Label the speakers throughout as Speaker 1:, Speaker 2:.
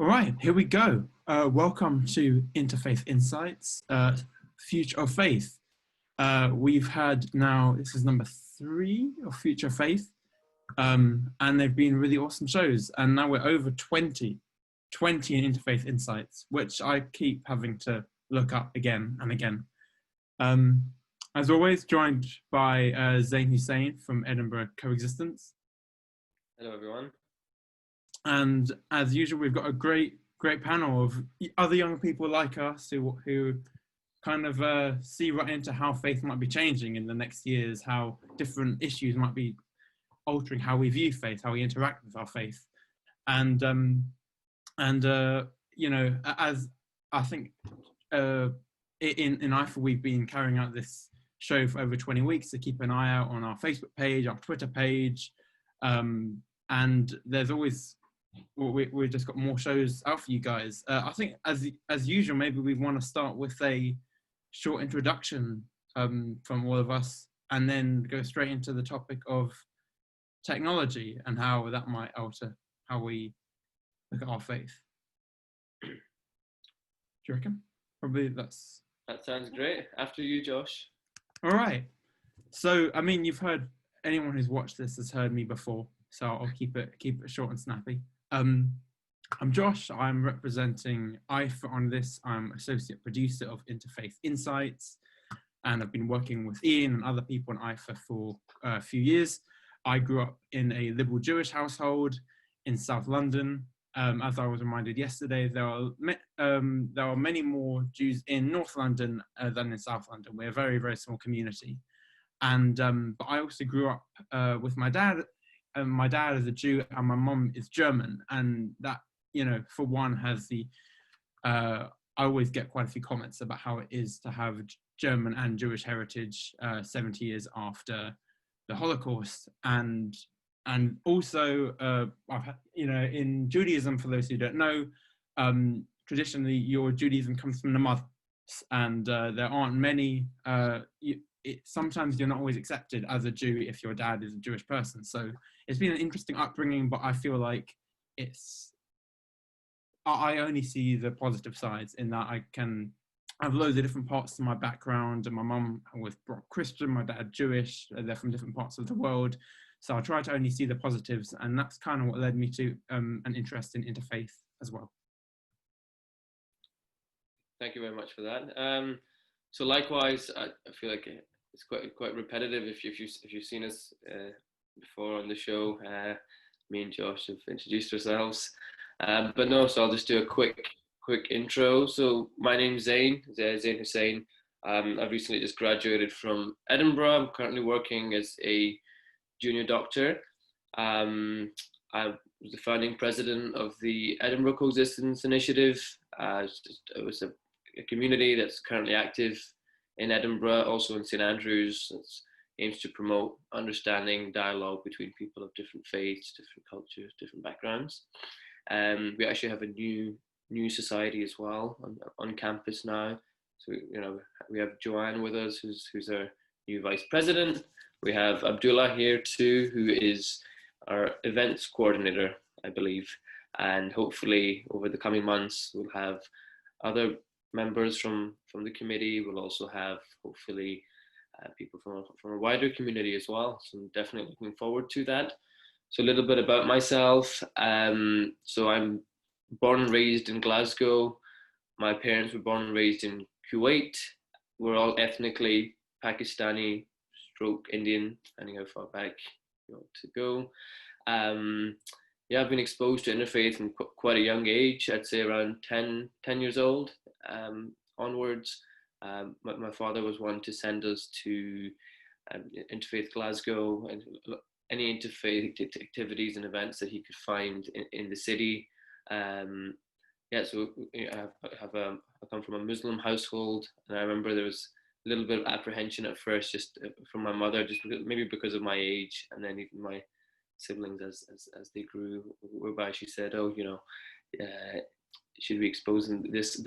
Speaker 1: All right, here we go. Welcome to Interfaith Insights, Future of Faith. We've had now, this is number 3 of Future of Faith, and they've been really awesome shows. And now we're over 20 in Interfaith Insights, which I keep having to look up again and again. As always, joined by Zain Hussein from Edinburgh Coexistence.
Speaker 2: Hello, everyone.
Speaker 1: And as usual, we've got a great panel of other young people like us who kind of see right into how faith might be changing in the next years, how different issues might be altering how we view faith, how we interact with our faith. And you know, as I think in IFA, we've been carrying out this show for over 20 weeks to keep an eye out on our Facebook page, our Twitter page, and there's always, we've just got more shows out for you guys. I think as usual, maybe we want to start with a short introduction from all of us, and then go straight into the topic of technology and how that might alter how we look at our faith. Do you reckon? Probably that
Speaker 2: sounds great. After you, Josh.
Speaker 1: All right. So, I mean, you've heard, anyone who's watched this has heard me before, so I'll keep it short and snappy. I'm Josh. I'm representing IFA on this. I'm associate producer of Interfaith Insights, and I've been working with Ian and other people in IFA for a few years. I grew up in a liberal Jewish household in South London. As I was reminded yesterday, there are many more Jews in North London than in South London. We're a very, very small community. And but I also grew up with my dad. My dad is a Jew and my mum is German, and that, you know, for one, has the I always get quite a few comments about how it is to have German and Jewish heritage 70 years after the Holocaust. And also I've had, you know, in Judaism, for those who don't know, traditionally your Judaism comes from the mother, and there aren't many sometimes you're not always accepted as a Jew if your dad is a Jewish person. So it's been an interesting upbringing, but I feel like I only see the positive sides in that I have loads of different parts to my background, and my mum was brought Christian, my dad Jewish, they're from different parts of the world. So I try to only see the positives, and that's kind of what led me to an interest in interfaith as well.
Speaker 2: Thank you very much for that. So likewise, I feel like it's quite repetitive. If you've seen us before on the show, me and Josh have introduced ourselves, but no. So I'll just do a quick intro. So my name's Zain Hussein. I've recently just graduated from Edinburgh. I'm currently working as a junior doctor. I was the founding president of the Edinburgh Coexistence Initiative. It was a community that's currently active in Edinburgh, also in St Andrews. It aims to promote understanding, dialogue between people of different faiths, different cultures, different backgrounds. We actually have a new society as well on campus now. So, you know, we have Joanne with us, who's our new vice president. We have Abdullah here too, who is our events coordinator, I believe. And hopefully over the coming months, we'll have other members from the committee. We'll also have hopefully people from a wider community as well. So I'm definitely looking forward to that. So a little bit about myself. So I'm born and raised in Glasgow. My parents were born and raised in Kuwait. We're all ethnically Pakistani stroke Indian, depending how far back you want to go. Yeah, I've been exposed to interfaith from quite a young age. I'd say around 10 years old onwards. My father was one to send us to Interfaith Glasgow and any interfaith activities and events that he could find in the city. Yeah, so I come from a Muslim household, and I remember there was a little bit of apprehension at first, just from my mother, just maybe because of my age, and then even my siblings as they grew, whereby she said, "Oh, you know, should we expose him this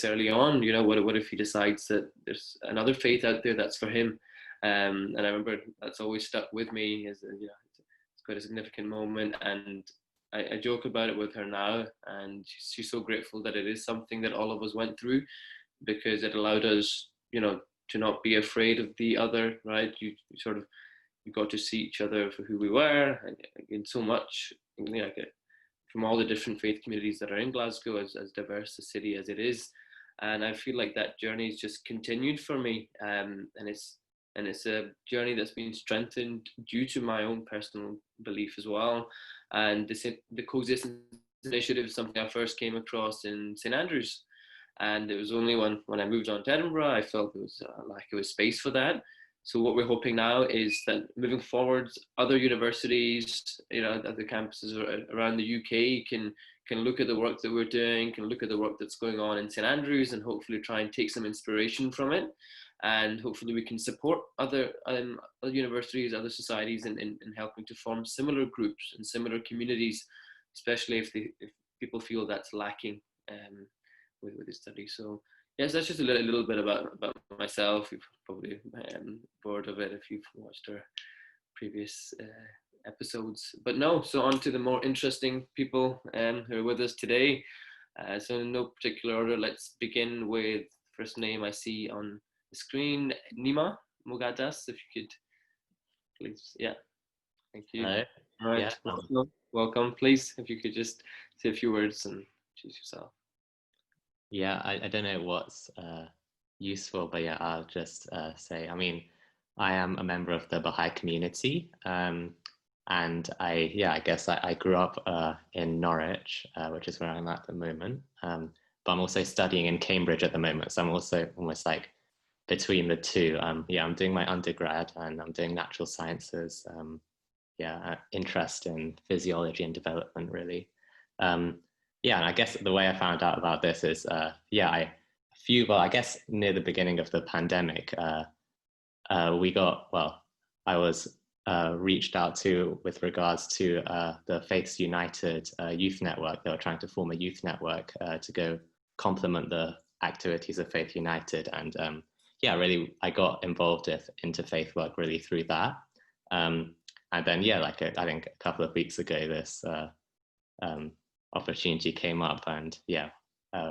Speaker 2: early on? You know, what if he decides that there's another faith out there that's for him?" And I remember that's always stuck with me as, you know, it's quite a significant moment. And I joke about it with her now, and she's so grateful that it is something that all of us went through, because it allowed us, to not be afraid of the other, right? You sort of, you got to see each other for who we were, and in so much, like, from all the different faith communities that are in Glasgow, as diverse a city as it is. And I feel like that journey has just continued for me, and it's a journey that's been strengthened due to my own personal belief as well. And the Coexistence Initiative is something I first came across in St Andrews, and it was only when I moved on to Edinburgh I felt there was a lack of space for that. So what we're hoping now is that moving forward, other universities, other campuses around the UK can look at the work that we're doing, can look at the work that's going on in St Andrews, and hopefully try and take some inspiration from it. And hopefully we can support other universities, other societies in helping to form similar groups and similar communities, especially if people feel that's lacking with the study. So yes, that's just a little bit about myself. You've probably bored of it if you've watched our previous episodes. But no, so on to the more interesting people who are with us today. So in no particular order, let's begin with first name I see on the screen, Nima Mugadas, if you could please. Yeah, thank you.
Speaker 3: Hello.
Speaker 2: All right,
Speaker 3: Yeah,
Speaker 2: welcome. Please, if you could just say a few words and introduce yourself.
Speaker 3: yeah, I don't know what's useful, but yeah, I'll just say, I mean, I am a member of the Baha'i community, and I guess I grew up in Norwich, which is where I'm at the moment, but I'm also studying in Cambridge at the moment, so I'm also almost like between the two. Yeah, I'm doing my undergrad and I'm doing natural sciences, interest in physiology and development, really. Yeah, and I guess the way I found out about this is, I guess near the beginning of the pandemic, I was reached out to with regards to the Faiths United youth network. They were trying to form a youth network to go complement the activities of Faith United. And really, I got involved with interfaith work really through that. And then, I think a couple of weeks ago, this opportunity came up, and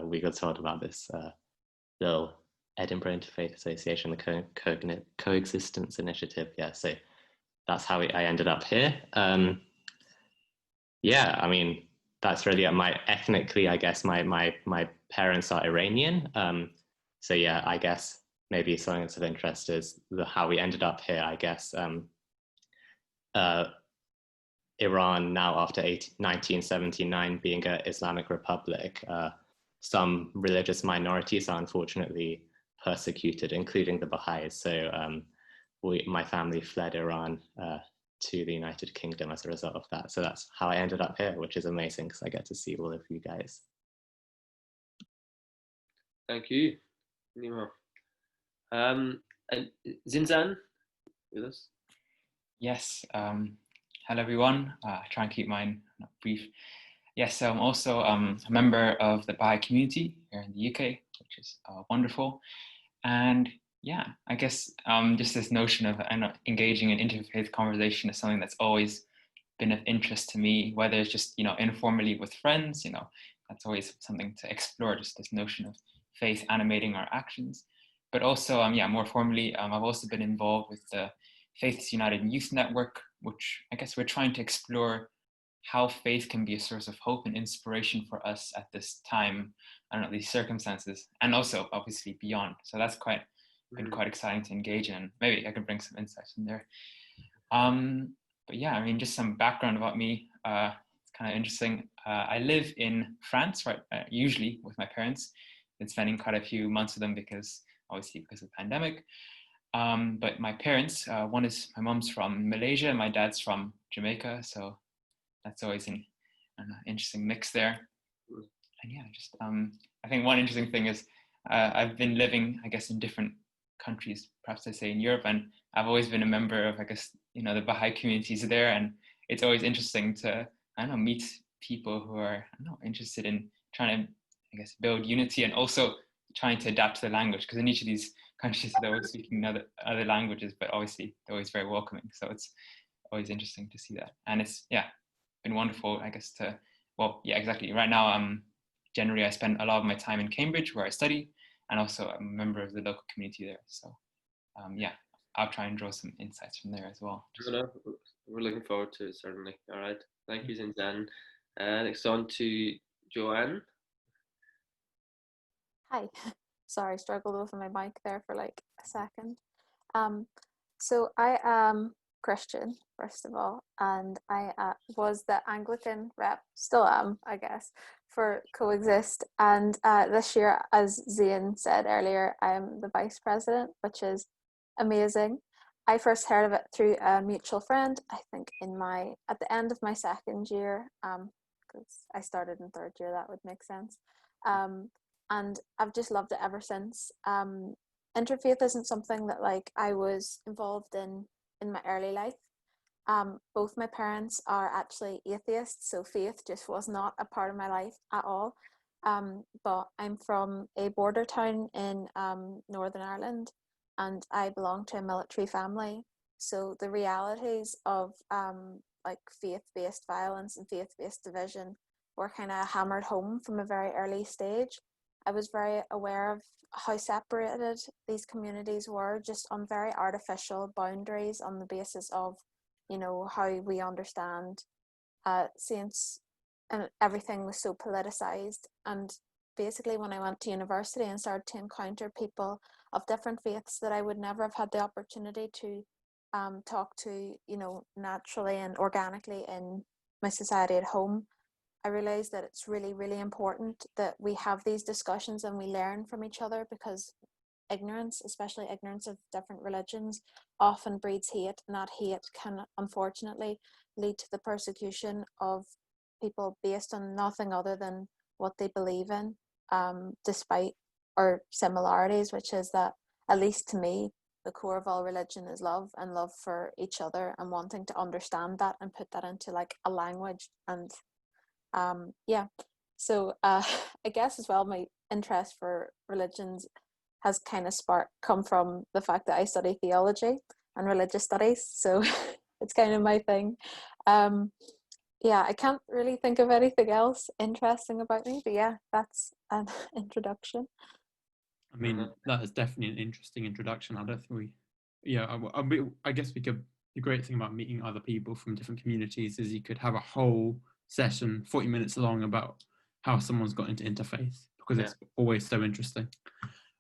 Speaker 3: we got told about this little Edinburgh Interfaith Association, the Coexistence Initiative. Yeah, so that's how I ended up here. I mean, that's really ethnically, I guess my parents are Iranian. I guess maybe something that's of interest is how we ended up here, I guess. Iran now, after 1979 being an Islamic republic, some religious minorities are unfortunately persecuted, including the Baha'is. So my family fled Iran to the United Kingdom as a result of that. So that's how I ended up here, which is amazing because I get to see all of you guys.
Speaker 2: Thank you, Nima. And Zinzan with us?
Speaker 4: Yes. Hello, everyone. Try and keep mine brief. Yes, I'm also a member of the Baha'i community here in the UK, which is wonderful. And I guess just this notion of engaging in interfaith conversation is something that's always been of interest to me, whether it's just, informally with friends, that's always something to explore, just this notion of faith animating our actions. But also, more formally, I've also been involved with the Faiths United Youth Network, which I guess we're trying to explore how faith can be a source of hope and inspiration for us at this time, these circumstances, and also obviously beyond. So that's been quite exciting to engage in. Maybe I can bring some insights in there. But just some background about me. It's kind of interesting. I live in France, right? Usually with my parents. Been spending quite a few months with them because of the pandemic. But my parents, my mom's from Malaysia, my dad's from Jamaica, so that's always an interesting mix there. And I think one interesting thing is I've been living, I guess, in different countries, perhaps I say in Europe, and I've always been a member of, I guess, the Baha'i communities there, and it's always interesting to, meet people who are, interested in trying to, I guess, build unity and also trying to adapt to the language, because in each of these countries they're always speaking other languages, but obviously they're always very welcoming. So it's always interesting to see that. And it's been wonderful, I guess, well, yeah, exactly. Right now, generally, I spend a lot of my time in Cambridge where I study, and also I'm a member of the local community there. So yeah, I'll try and draw some insights from there as well.
Speaker 2: No, we're looking forward to it, certainly. All right. Thank you, Zinzan. Next on to Joanne.
Speaker 5: Hi. Sorry, struggled with my mic there for like a second. So I am Christian, first of all, and I was the Anglican rep, still am, I guess, for Coexist. And this year, as Zain said earlier, I'm the vice president, which is amazing. I first heard of it through a mutual friend, I think at the end of my second year, because I started in third year, that would make sense. And I've just loved it ever since. Interfaith isn't something that like I was involved in my early life. Both my parents are actually atheists, so faith just was not a part of my life at all. But I'm from a border town in Northern Ireland, and I belong to a military family. So the realities of like faith-based violence and faith-based division were kind of hammered home from a very early stage. I was very aware of how separated these communities were, just on very artificial boundaries on the basis of, how we understand saints, and everything was so politicized. And basically when I went to university and started to encounter people of different faiths that I would never have had the opportunity to talk to, naturally and organically in my society at home, I realized that it's really, really important that we have these discussions and we learn from each other, because ignorance, especially ignorance of different religions, often breeds hate, and that hate can unfortunately lead to the persecution of people based on nothing other than what they believe in, despite our similarities, which is that, at least to me, the core of all religion is love, and love for each other, and wanting to understand that and put that into like a language. And yeah, so I guess as well, my interest for religions has kind of come from the fact that I study theology and religious studies, so it's kind of my thing. Yeah, I can't really think of anything else interesting about me, but yeah, that's an introduction.
Speaker 1: I mean, that is definitely an interesting introduction. I don't think I guess the great thing about meeting other people from different communities is you could have a whole session 40 minutes long about how someone's got into interfaith, because it's always so interesting.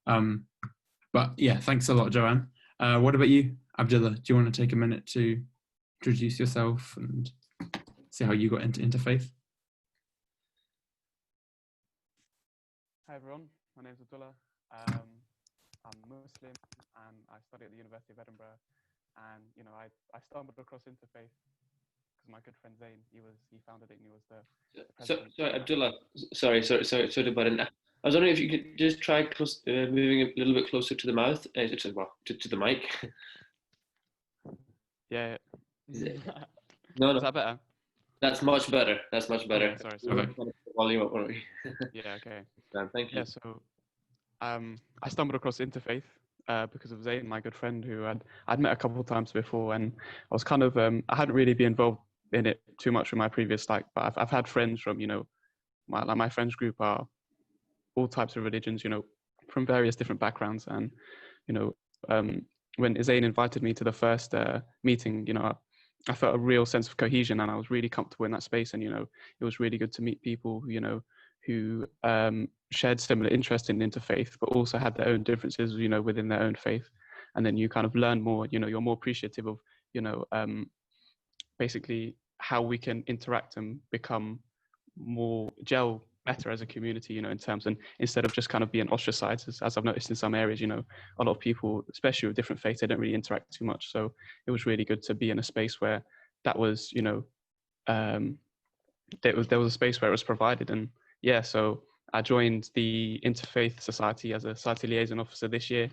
Speaker 1: But yeah, thanks a lot, Joanne. What about you, Abdullah? Do you want to take a minute to introduce yourself and see how you got into interfaith?
Speaker 6: Hi everyone, my name is Abdullah. I'm Muslim and I study at the University of Edinburgh. And I stumbled across interfaith because my good friend Zain, he founded it, and he was the president.
Speaker 2: Sorry, Abdullah. Sorry to butt in. I was wondering if you could just try moving a little bit closer to the mouth, to the mic.
Speaker 6: Yeah.
Speaker 2: No.
Speaker 6: Is that better?
Speaker 2: That's much better. Okay,
Speaker 6: sorry.
Speaker 2: Volume up, won't we?
Speaker 6: Yeah. Okay.
Speaker 2: Thank you.
Speaker 6: Yeah. So, I stumbled across interfaith because of Zain, my good friend, who I'd met a couple of times before, and I was kind of I hadn't really been involved in it too much with my previous but I've had friends from my friends group are all types of religions, from various different backgrounds, and when Zain invited me to the first meeting, I felt a real sense of cohesion, and I was really comfortable in that space, and it was really good to meet people who shared similar interest in interfaith, but also had their own differences, within their own faith. And then you kind of learn more, you're more appreciative of, basically how we can interact and become more gel better as a community, in terms, and instead of just kind of being ostracized, as I've noticed in some areas, a lot of people, especially with different faiths, they don't really interact too much. So it was really good to be in a space where that was, there was a space where it was provided. And yeah, so I joined the Interfaith Society as a society liaison officer this year,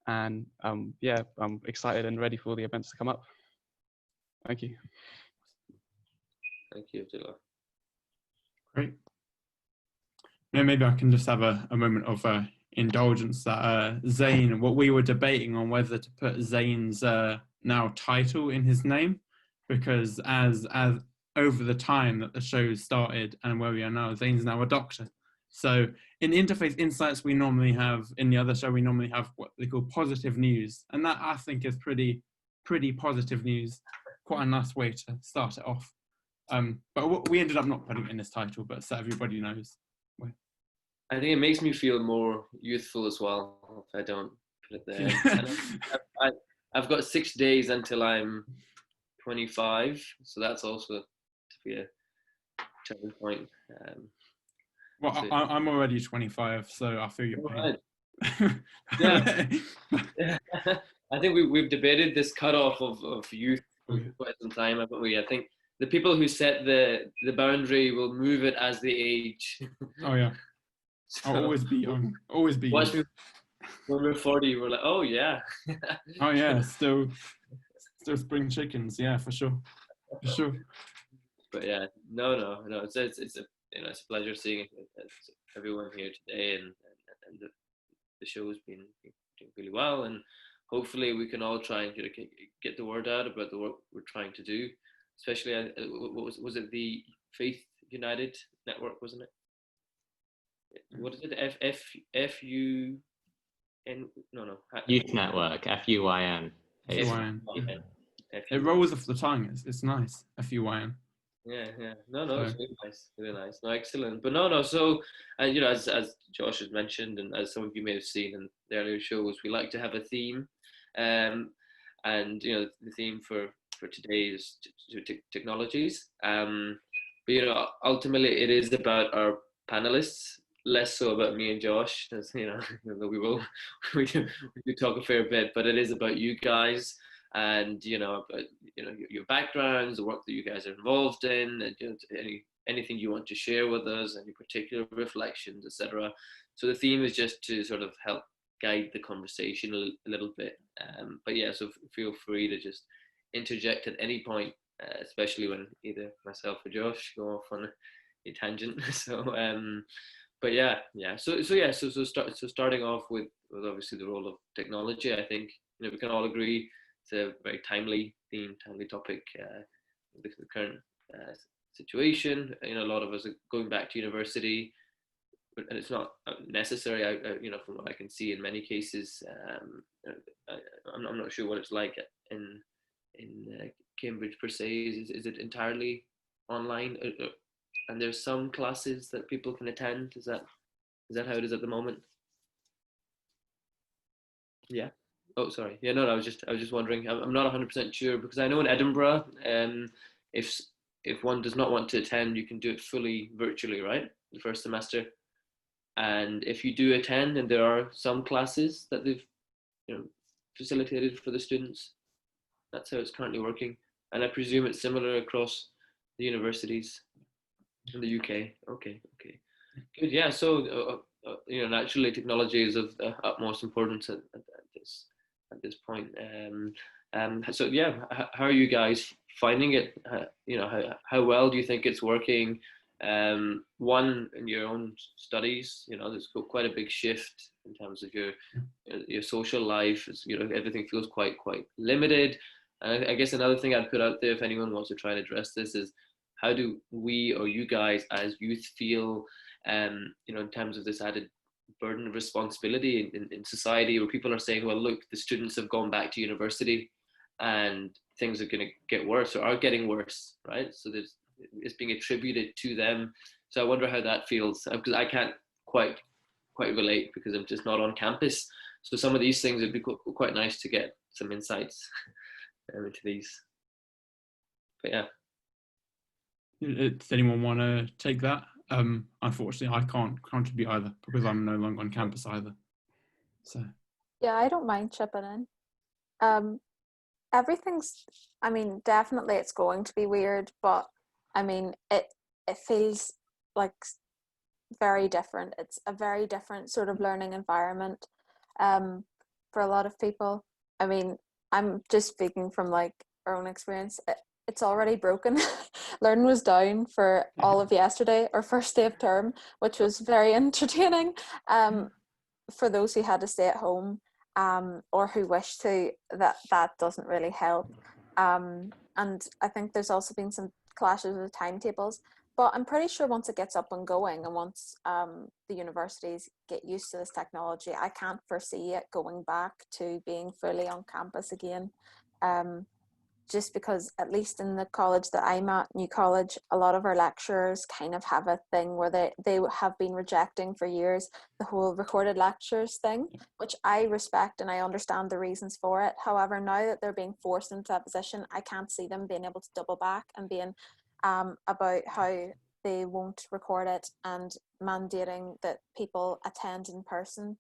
Speaker 6: and yeah, I'm excited and ready for the events to come up. Thank you.
Speaker 2: Thank you, Abdullah.
Speaker 1: Great. Yeah, maybe I can just have a moment of indulgence that Zain, what we were debating on whether to put Zain's now title in his name, because as over the time that the show started and where we are now, Zane's now a doctor. So in Interfaith Insights, we normally have, in the other show, we normally have what they call positive news. And that, I think, is pretty positive news. Quite a nice way to start it off. But we ended up not putting it in this title, but so everybody knows.
Speaker 2: I think it makes me feel more youthful as well if I don't put it there. And I've got 6 days until I'm 25, so that's also to be a turning point.
Speaker 1: Well,
Speaker 2: so,
Speaker 1: I'm already 25, so I feel your pain.
Speaker 2: Right. Yeah. I think we've debated this cutoff of youth for quite some time, haven't we? I think the people who set the boundary will move it as they age.
Speaker 1: Oh yeah.
Speaker 2: So,
Speaker 1: I'll always be young. Always be young.
Speaker 2: When we're 40, we're like, oh yeah.
Speaker 1: Oh yeah, still spring chickens. Yeah, for sure.
Speaker 2: But yeah, no. It's a it's a pleasure seeing everyone here today, and the show's been doing really well, and hopefully we can all try and get the word out about the work we're trying to do. Especially, what was it, the Faith United Network, wasn't it? What is it? FUN? No.
Speaker 3: Youth Network, FUYN.
Speaker 1: FUYN. It rolls off the tongue. It's nice. FUYN.
Speaker 2: Yeah. No, it's really nice. No, excellent. But no. So, as Josh has mentioned, and as some of you may have seen in the earlier shows, we like to have a theme, and the theme for today is technologies. But ultimately, it is about our panelists, less so about me and Josh, as we do talk a fair bit, but it is about you guys. And about, your backgrounds, the work that you guys are involved in, and anything you want to share with us, any particular reflections, etc. So the theme is just to sort of help guide the conversation a little bit. But yeah, so feel free to just interject at any point, especially when either myself or Josh go off on a tangent. So but yeah. So starting off with obviously the role of technology, I think we can all agree it's a very timely theme, timely topic, the current situation. A lot of us are going back to university, and it's not necessary. From what I can see in many cases, I'm not sure what it's like in Cambridge per se. Is it entirely online? And there's some classes that people can attend. Is that how it is at the moment? Yeah. Oh, sorry. Yeah, no. I was just wondering. I'm not 100% sure, because I know in Edinburgh, if one does not want to attend, you can do it fully virtually, right? The first semester. And if you do attend, and there are some classes that they've facilitated for the students, that's how it's currently working. And I presume it's similar across the universities in the UK. Okay. Good. Yeah. So naturally, technology is of the utmost importance at this point. So yeah, how are you guys finding it? How well do you think it's working? One, in your own studies, there's quite a big shift in terms of your social life. Everything feels quite limited. And I guess another thing I'd put out there, if anyone wants to try and address this, is how do we or you guys as youth feel, in terms of this added burden of responsibility in society, where people are saying, well, look, the students have gone back to university and things are going to get worse or are getting worse, right? So it's being attributed to them. So I wonder how that feels, because I can't quite relate, because I'm just not on campus. So some of these things would be quite nice to get some insights into these. But yeah.
Speaker 1: Does anyone want to take that? Unfortunately, I can't contribute either, because I'm no longer on campus either. So
Speaker 5: yeah, I don't mind chipping in. Definitely it's going to be weird, but it feels like very different. It's a very different sort of learning environment for a lot of people. I'm just speaking from like our own experience. It's already broken. Learn was down for all of yesterday, our first day of term, which was very entertaining for those who had to stay at home or who wished to. That doesn't really help. And I think there's also been some clashes with timetables. But I'm pretty sure once it gets up and going, and once the universities get used to this technology, I can't foresee it going back to being fully on campus again. Just because, at least in the college that I'm at, New College, a lot of our lecturers kind of have a thing where they have been rejecting for years the whole recorded lectures thing, which I respect and I understand the reasons for it. However, now that they're being forced into that position, I can't see them being able to double back and being about how they won't record it and mandating that people attend in person,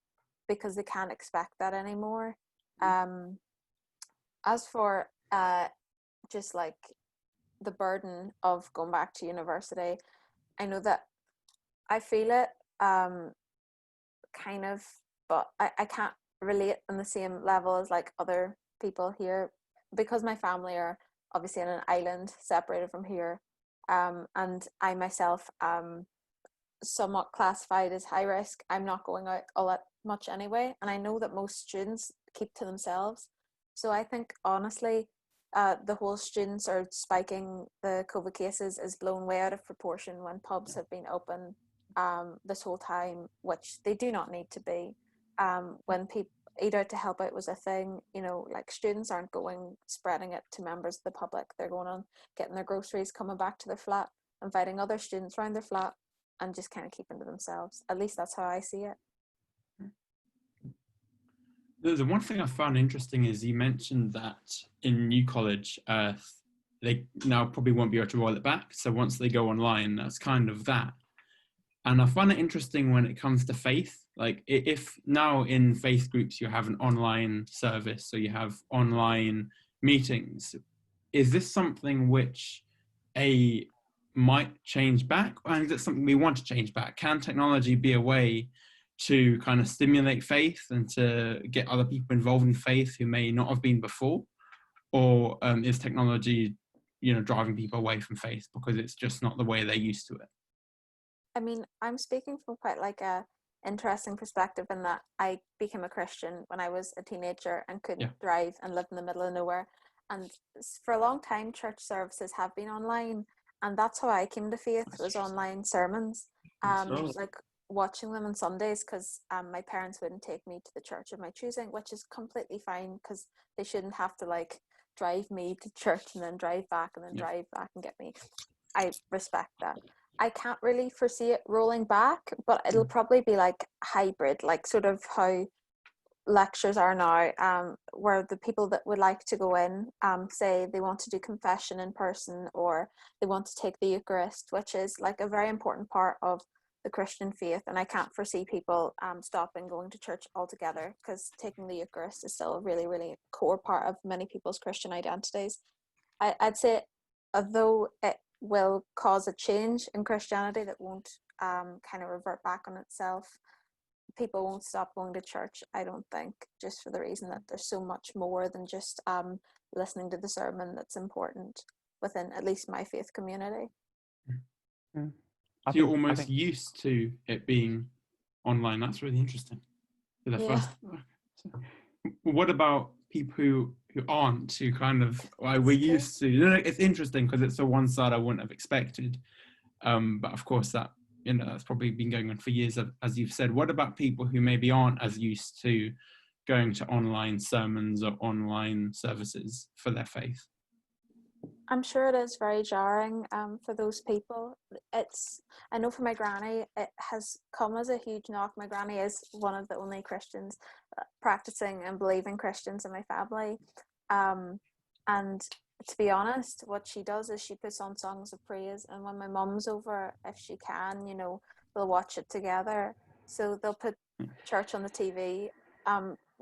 Speaker 5: because they can't expect that anymore. As for just like the burden of going back to university, I know that I feel it kind of, but I can't relate on the same level as like other people here, because my family are obviously on an island separated from here, and I myself am somewhat classified as high risk. I'm not going out all that much anyway, and I know that most students keep to themselves. So I think honestly, the whole students are spiking the COVID cases is blown way out of proportion when pubs have been open this whole time, which they do not need to be. When people eat out to help out was a thing, you know, like students aren't going spreading it to members of the public. They're going on getting their groceries, coming back to their flat, inviting other students around their flat, and just kind of keeping to themselves. At least that's how I see it.
Speaker 1: The one thing I found interesting is you mentioned that in New College, they now probably won't be able to roll it back. So once they go online, that's kind of that. And I find it interesting when it comes to faith. Like if now in faith groups you have an online service, so you have online meetings, is this something which might change back? And is it something we want to change back? Can technology be a way to kind of stimulate faith and to get other people involved in faith who may not have been before? Or is technology, driving people away from faith because it's just not the way they're used to it?
Speaker 5: I mean, I'm speaking from quite like a interesting perspective in that I became a Christian when I was a teenager and couldn't drive and lived in the middle of nowhere. And for a long time, church services have been online, and that's how I came to faith, was online sermons. Like watching them on Sundays, because my parents wouldn't take me to the church of my choosing, which is completely fine, because they shouldn't have to like drive me to church and then drive back and then drive back and get me. I respect that. I can't really foresee it rolling back, but it'll probably be like hybrid, like sort of how lectures are now, where the people that would like to go in say they want to do confession in person, or they want to take the Eucharist, which is like a very important part of the Christian faith. And I can't foresee people stopping going to church altogether, because taking the Eucharist is still a really, really core part of many people's Christian identities. I'd say, although it will cause a change in Christianity that won't kind of revert back on itself, people won't stop going to church, I don't think, just for the reason that there's so much more than just listening to the sermon that's important within at least my faith community.
Speaker 1: You're almost used to it being online. That's really interesting. For the first. What about people who aren't, who kind of we're used to? It's interesting because it's a one side I wouldn't have expected, but of course that that's probably been going on for years, as you've said. What about people who maybe aren't as used to going to online sermons or online services for their faith?
Speaker 5: I'm sure it is very jarring for those people. I know for my granny, it has come as a huge knock. My granny is one of the only Christians, practicing and believing Christians in my family. And to be honest, what she does is she puts on songs of praise, and when my mum's over, if she can, they'll watch it together. So they'll put church on the TV,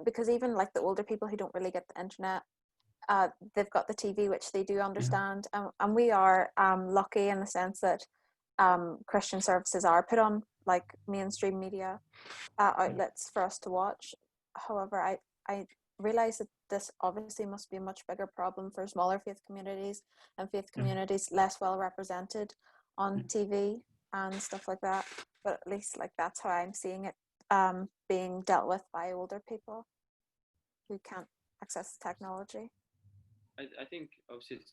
Speaker 5: because even like the older people who don't really get the internet, they've got the TV, which they do understand. And we are lucky in the sense that Christian services are put on like mainstream media outlets for us to watch. However, I realize that this obviously must be a much bigger problem for smaller faith communities and faith communities less well represented on TV and stuff like that. But at least like that's how I'm seeing it being dealt with by older people who can't access the technology.
Speaker 2: I think obviously it's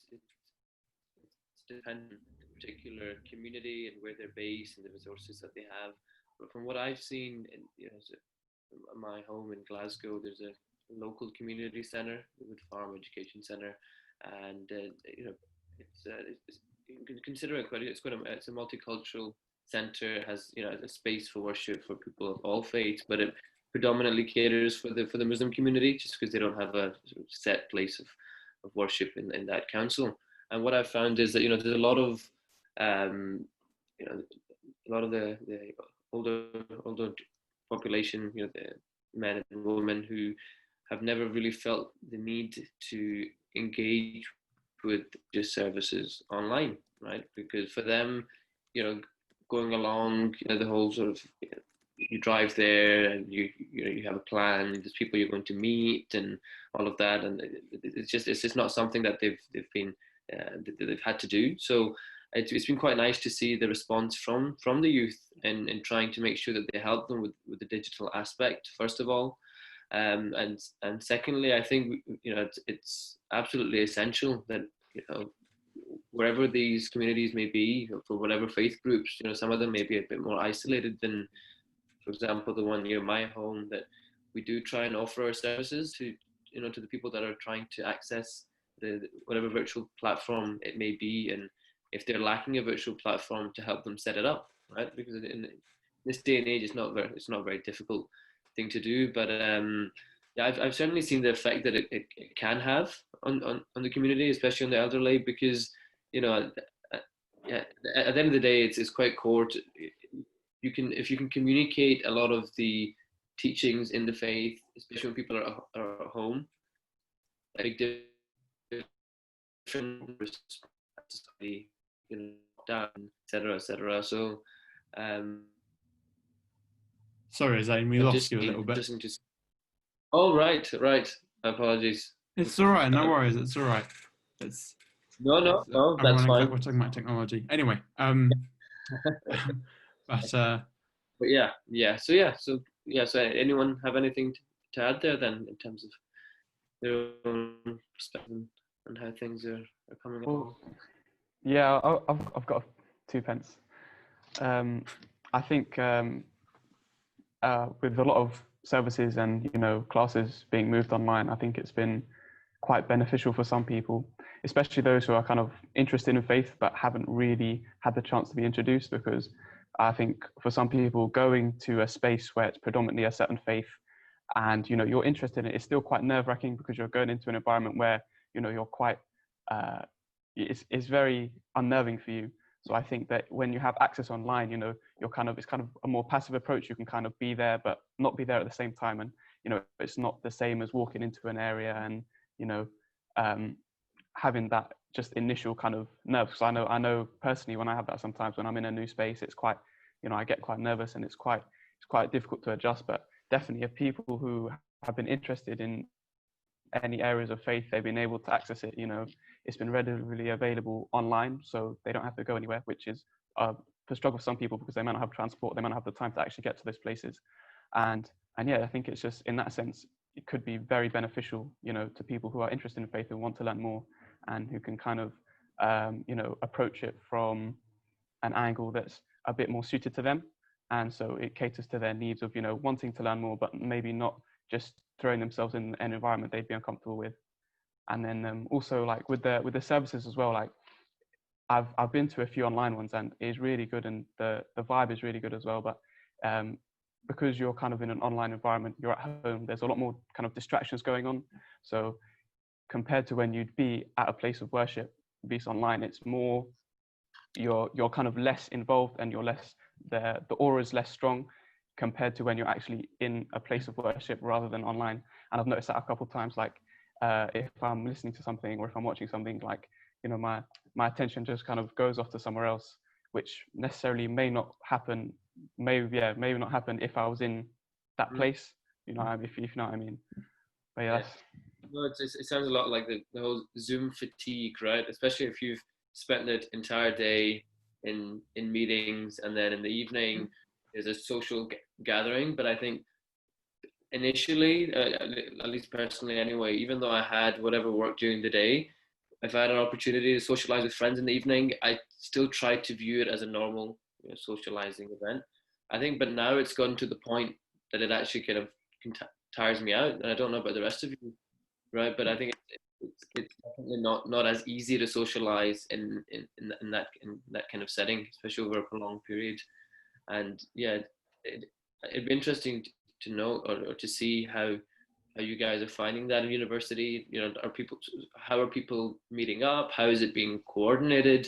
Speaker 2: dependent on the particular community and where they're based and the resources that they have. But from what I've seen in, my home in Glasgow, there's a local community centre, the Wood Farm Education Centre, and it's you can consider it it's a multicultural centre. It has a space for worship for people of all faiths, but it predominantly caters for the Muslim community, just because they don't have a sort of set place of worship in that council. And what I've found is that there's a lot of the older population, the men and women who have never really felt the need to engage with just services online, right? Because for them, going along, the whole sort of you drive there and you have a plan. There's people you're going to meet and all of that, and it's just not something that they've had to do. So it's been quite nice to see the response from the youth and trying to make sure that they help them with the digital aspect first of all, and secondly, I think it's absolutely essential that wherever these communities may be, for whatever faith groups, some of them may be a bit more isolated than, for example, the one near my home, that we do try and offer our services to the people that are trying to access whatever virtual platform it may be, and if they're lacking a virtual platform, to help them set it up, right? Because in this day and age, it's not a very difficult thing to do, but yeah, I've certainly seen the effect that it can have on the community, especially on the elderly, because at the end of the day, it's quite core to, if you can communicate a lot of the teachings in the faith, especially when people are at home, a big different society, down, etc. So,
Speaker 1: sorry, Zane, we lost you a little bit.
Speaker 2: Oh, right. Apologies.
Speaker 1: It's all right. No worries. It's all right.
Speaker 2: No, that's fine.
Speaker 1: We're talking about technology anyway. But
Speaker 2: yeah. So anyone have anything to add there then, in terms of their own perspective and how things are coming along?
Speaker 6: Yeah, I've got 2 pence. I think with a lot of services and classes being moved online, I think it's been quite beneficial for some people, especially those who are kind of interested in faith but haven't really had the chance to be introduced, because I think for some people, going to a space where it's predominantly a certain faith and you're interested in it, it's still quite nerve-wracking, because you're going into an environment where you're quite it's very unnerving for you. So I think that when you have access online, it's kind of a more passive approach. You can kind of be there but not be there at the same time, and it's not the same as walking into an area and having that just initial kind of nerves. Because I know personally, when I have that sometimes when I'm in a new space, it's quite I get quite nervous, and it's quite difficult to adjust. But definitely, if people who have been interested in any areas of faith, they've been able to access it. It's been readily available online, so they don't have to go anywhere, which is a struggle for some people, because they might not have transport, they might not have the time to actually get to those places. And yeah, I think it's just, in that sense, it could be very beneficial, to people who are interested in faith and want to learn more, and who can kind of, approach it from an angle that's a bit more suited to them. And so it caters to their needs of, wanting to learn more, but maybe not just throwing themselves in an environment they'd be uncomfortable with. And then also, like with the services as well, like I've been to a few online ones, and it's really good, and the vibe is really good as well. But because you're kind of in an online environment, you're at home, there's a lot more kind of distractions going on. So compared to when you'd be at a place of worship, this online, it's more you're kind of less involved, and you're less the aura is less strong compared to when you're actually in a place of worship rather than online. And I've noticed that a couple of times, like if I'm listening to something or if I'm watching something, like my attention just kind of goes off to somewhere else, which necessarily may not happen if I was in that place, if you know what I mean. But yeah.
Speaker 2: No, it sounds a lot like the whole Zoom fatigue, right? Especially if you've spent the entire day in meetings, and then in the evening there's a social gathering. But I think initially, at least personally anyway, even though I had whatever work during the day, if I had an opportunity to socialize with friends in the evening, I still try to view it as a normal, socializing event. I think, but now it's gotten to the point that it actually kind of tires me out, and I don't know about the rest of you, right? But I think it's definitely not as easy to socialize in that kind of setting, especially over a prolonged period. And yeah, it'd be interesting to know or to see how you guys are finding that in university. How are people meeting up? How is it being coordinated?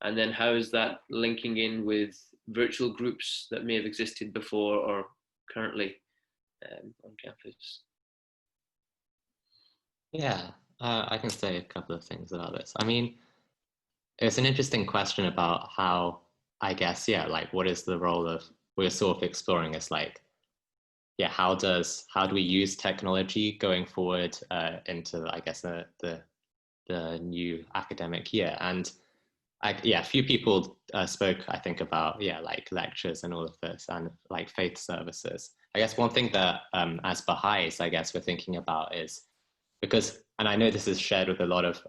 Speaker 2: And then how is that linking in with virtual groups that may have existed before or currently on campus?
Speaker 3: Yeah, I can say a couple of things about this. I mean, it's an interesting question about how, I guess, yeah, like what is the role of, we're sort of exploring is like, yeah, how do we use technology going forward into, I guess, the new academic year? And a few people spoke, I think, about, yeah, like lectures and all of this and like faith services. I guess one thing that as Baha'is, I guess, we're thinking about is, because, and I know this is shared with a lot of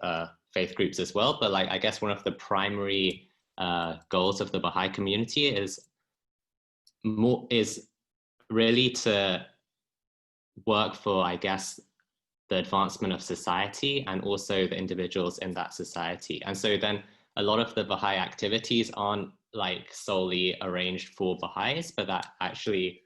Speaker 3: faith groups as well, but like, I guess one of the primary goals of the Baha'i community is really to work for, I guess, the advancement of society and also the individuals in that society. And so then a lot of the Baha'i activities aren't like solely arranged for Baha'is, but that actually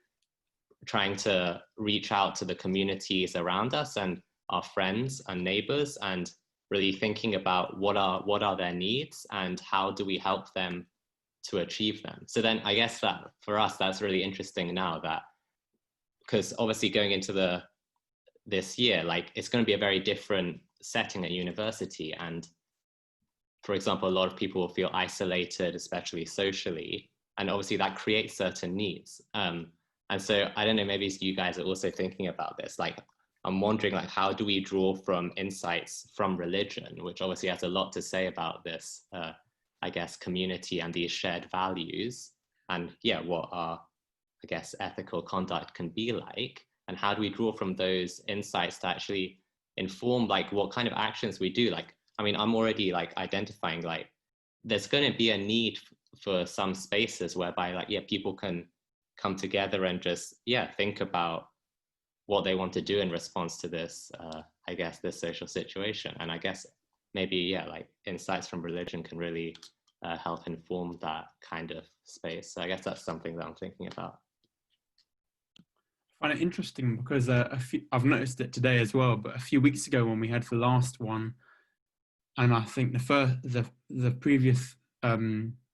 Speaker 3: trying to reach out to the communities around us and our friends and neighbors, and really thinking about what are their needs and how do we help them to achieve them. So then I guess that for us, that's really interesting now, that because obviously going into this year, like it's going to be a very different setting at university. And for example, a lot of people will feel isolated, especially socially. And obviously that creates certain needs. And so I don't know, maybe you guys are also thinking about this. Like, I'm wondering, like, how do we draw from insights from religion, which obviously has a lot to say about this, I guess, community and these shared values, and yeah, what our, I guess, ethical conduct can be like, and how do we draw from those insights to actually inform like what kind of actions we do? Like, I mean, I'm already like identifying like there's going to be a need for some spaces whereby like, yeah, people can come together and just, yeah, think about what they want to do in response to this, I guess, this social situation. And I guess maybe, yeah, like insights from religion can really help inform that kind of space. So I guess that's something that I'm thinking about.
Speaker 1: I find it interesting because I've noticed it today as well, but a few weeks ago when we had the last one, and I think the previous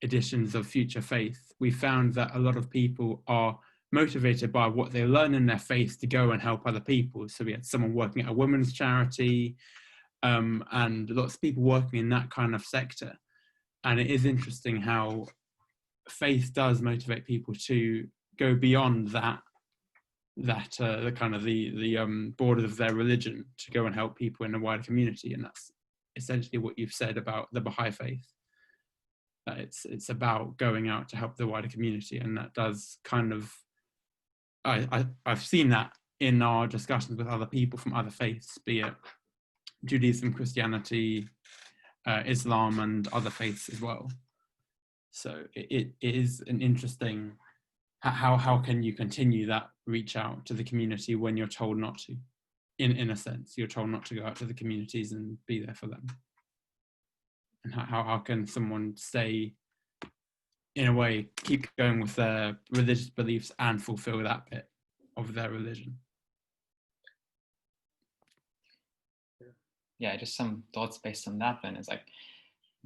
Speaker 1: editions of Future Faith, we found that a lot of people are motivated by what they learn in their faith to go and help other people. So we had someone working at a women's charity, and lots of people working in that kind of sector. And it is interesting how faith does motivate people to go beyond the kind of the borders of their religion to go and help people in a wider community. And that's essentially what you've said about the Baha'i faith. It's about going out to help the wider community, and that does kind of, I've seen that in our discussions with other people from other faiths, be it Judaism, Christianity, Islam, and other faiths as well. So it is an interesting, how can you continue that reach out to the community when you're told not to? In a sense, you're told not to go out to the communities and be there for them. And how can someone stay, in a way, keep going with their religious beliefs and fulfill that bit of their religion?
Speaker 4: Yeah, just some thoughts based on that then is like,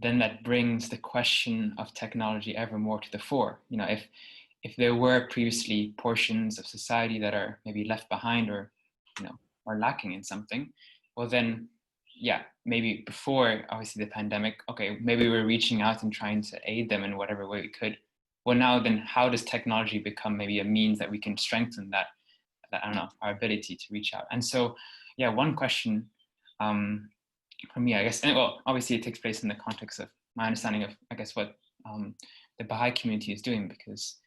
Speaker 4: then that brings the question of technology ever more to the fore. You know, if there were previously portions of society that are maybe left behind or, you know, are lacking in something, well then, yeah, maybe before obviously the pandemic, okay, maybe we're reaching out and trying to aid them in whatever way we could. Well, now then, how does technology become maybe a means that we can strengthen that I don't know, our ability to reach out? And so, yeah, one question for me, I guess, and well, obviously it takes place in the context of my understanding of, I guess, what the Baha'i community is doing, because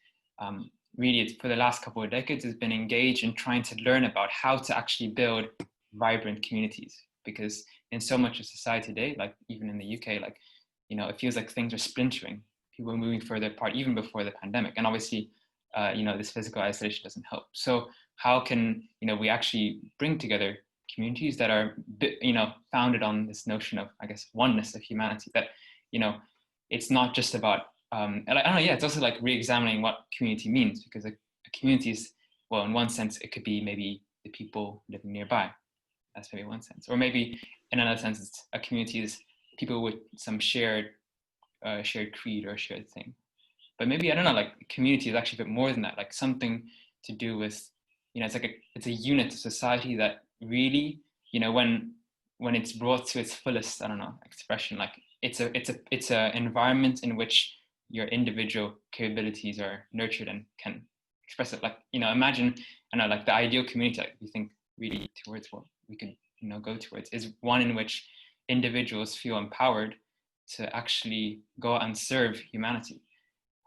Speaker 4: really it's, for the last couple of decades, has been engaged in trying to learn about how to actually build vibrant communities. Because in so much of society today, like even in the UK, like, you know, it feels like things are splintering. People are moving further apart even before the pandemic. And obviously, you know, this physical isolation doesn't help. So how can, you know, we actually bring together communities that are, you know, founded on this notion of, I guess, oneness of humanity, that, you know, it's not just about, and I don't know, yeah, it's also like re-examining what community means, because a community is, well, in one sense, it could be maybe the people living nearby. That's maybe one sense. Or maybe in another sense, it's a community is people with some shared creed or shared thing. But maybe, I don't know, like community is actually a bit more than that, like something to do with, you know, it's a unit of society that really, you know, when it's brought to its fullest, I don't know, expression, like it's a environment in which your individual capabilities are nurtured and can express it. Like, you know, imagine, I know, like the ideal community, like we think really towards what we could, you know, go towards is one in which individuals feel empowered to actually go out and serve humanity.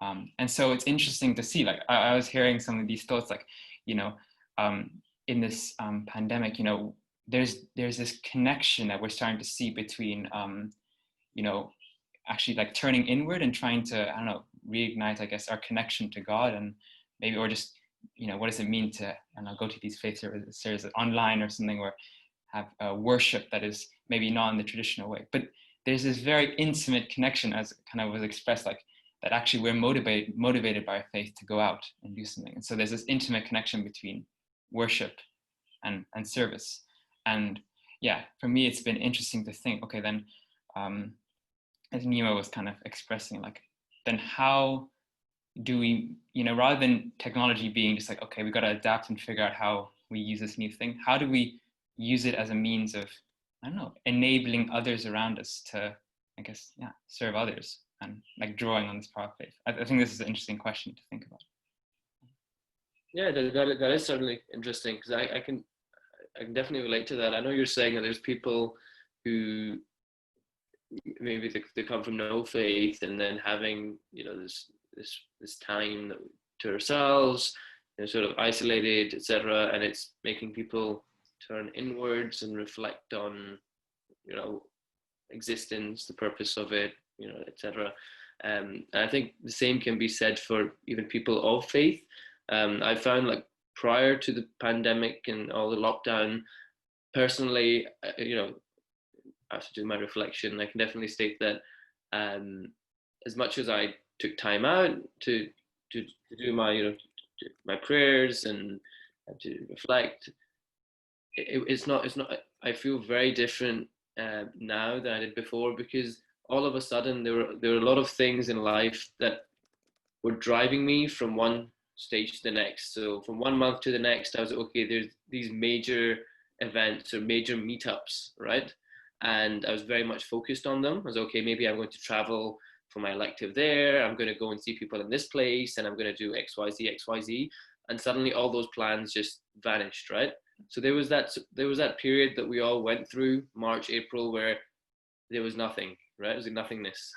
Speaker 4: And so it's interesting to see, like I was hearing some of these thoughts, like, you know, in this pandemic, you know, there's this connection that we're starting to see between, you know, actually like turning inward and trying to, I don't know, reignite, I guess, our connection to God, and maybe, or just, you know, what does it mean to, I don't know, go to these faith services online or something, or have worship that is maybe not in the traditional way. But there's this very intimate connection, as kind of was expressed, like that actually we're motivated by our faith to go out and do something. And so there's this intimate connection between worship and service. And yeah, for me, it's been interesting to think, okay, then, as Nima was kind of expressing, like, then how do we, you know, rather than technology being just like, okay, we got to adapt and figure out how we use this new thing, how do we use it as a means of, I don't know, enabling others around us to, I guess, yeah, serve others, and like drawing on this power of faith? I think this is an interesting question to think about.
Speaker 2: Yeah, that is certainly interesting, because I can definitely relate to that. I know you're saying that there's people who maybe they come from no faith, and then having, you know, this time to ourselves, you know, sort of isolated, etc., and it's making people turn inwards and reflect on, you know, existence, the purpose of it, you know, etc. And I think the same can be said for even people of faith. I found, like, prior to the pandemic and all the lockdown, personally, you know, after doing my reflection, I can definitely state that as much as I took time out to do my, you know, my prayers and to reflect, it's not. I feel very different now than I did before, because all of a sudden there were a lot of things in life that were driving me from one stage to the next. So from 1 month to the next, I was like, okay, there's these major events or major meetups, right? And I was very much focused on them. I was okay, maybe I'm going to travel for my elective there. I'm going to go and see people in this place, and I'm going to do XYZ. And suddenly all those plans just vanished, right? So there was that period that we all went through, March, April, where there was nothing, right? It was like nothingness.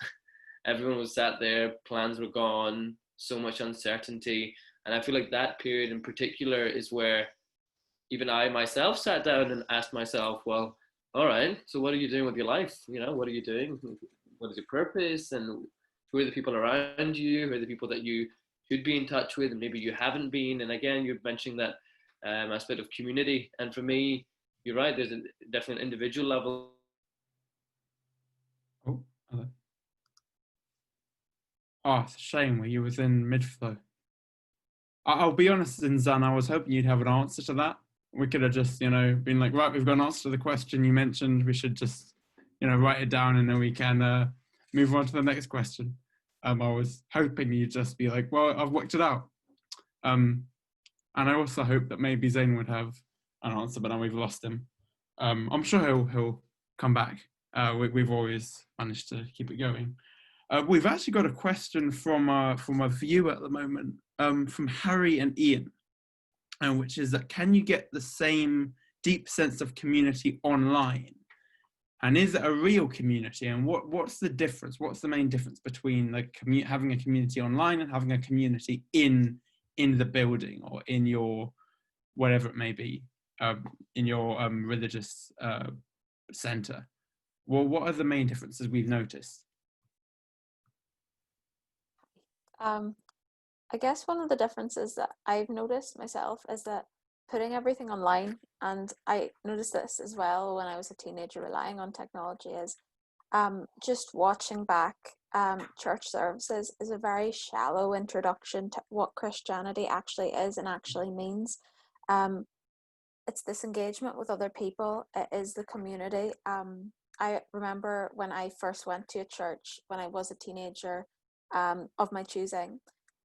Speaker 2: Everyone was sat there, plans were gone, so much uncertainty. And I feel like that period in particular is where even I myself sat down and asked myself, well, all right, so what are you doing with your life? You know, what are you doing? What is your purpose? And who are the people around you? Who are the people that you should be in touch with and maybe you haven't been? And again, you're mentioning that aspect of community. And for me, you're right, there's a definite individual level.
Speaker 1: Oh, hello. Oh, it's a shame where you was in mid-flow. I'll be honest, Zinzan, I was hoping you'd have an answer to that. We could have just, you know, been like, right, we've got an answer to the question you mentioned. We should just, you know, write it down and then we can move on to the next question. I was hoping you'd just be like, well, I've worked it out. And I also hope that maybe Zain would have an answer, but now we've lost him. I'm sure he'll come back. We've always managed to keep it going. We've actually got a question from a viewer at the moment, from Harry and Ian, which is that, can you get the same deep sense of community online? And is it a real community? And what's the difference? What's the main difference between like having a community online and having a community in the building or in your, whatever it may be, in your religious center? Well, what are the main differences we've noticed?
Speaker 5: I guess one of the differences that I've noticed myself is that putting everything online, and I noticed this as well when I was a teenager relying on technology, is just watching back church services is a very shallow introduction to what Christianity actually is and actually means. Um, it's this engagement with other people. It is the community. I remember when I first went to a church when I was a teenager, of my choosing,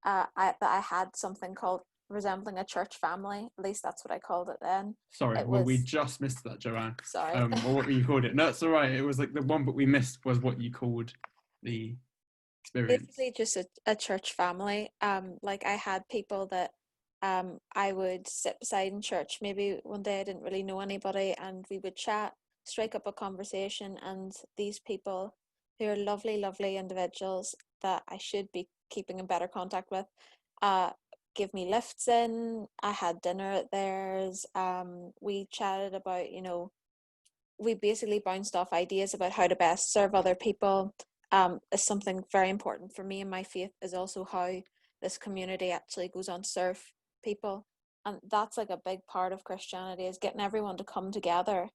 Speaker 5: that I had something called resembling a church family. At least that's what I called it then.
Speaker 1: Sorry,
Speaker 5: It
Speaker 1: well, we
Speaker 5: was
Speaker 1: just missed that, Joanne.
Speaker 5: sorry.
Speaker 1: Or what you called it. No, it's all right. It was like the one, but we missed was what you called the experience.
Speaker 5: Basically just a church family. Like I had people that I would sit beside in church. Maybe one day I didn't really know anybody, and we would chat, strike up a conversation, and these people who are lovely, lovely individuals that I should be keeping in better contact with, uh, give me lifts in. I had dinner at theirs. We chatted about, we basically bounced off ideas about how to best serve other people. Is something very important for me in my faith, is also how this community actually goes on to serve people. And that's like a big part of Christianity, is getting everyone to come together,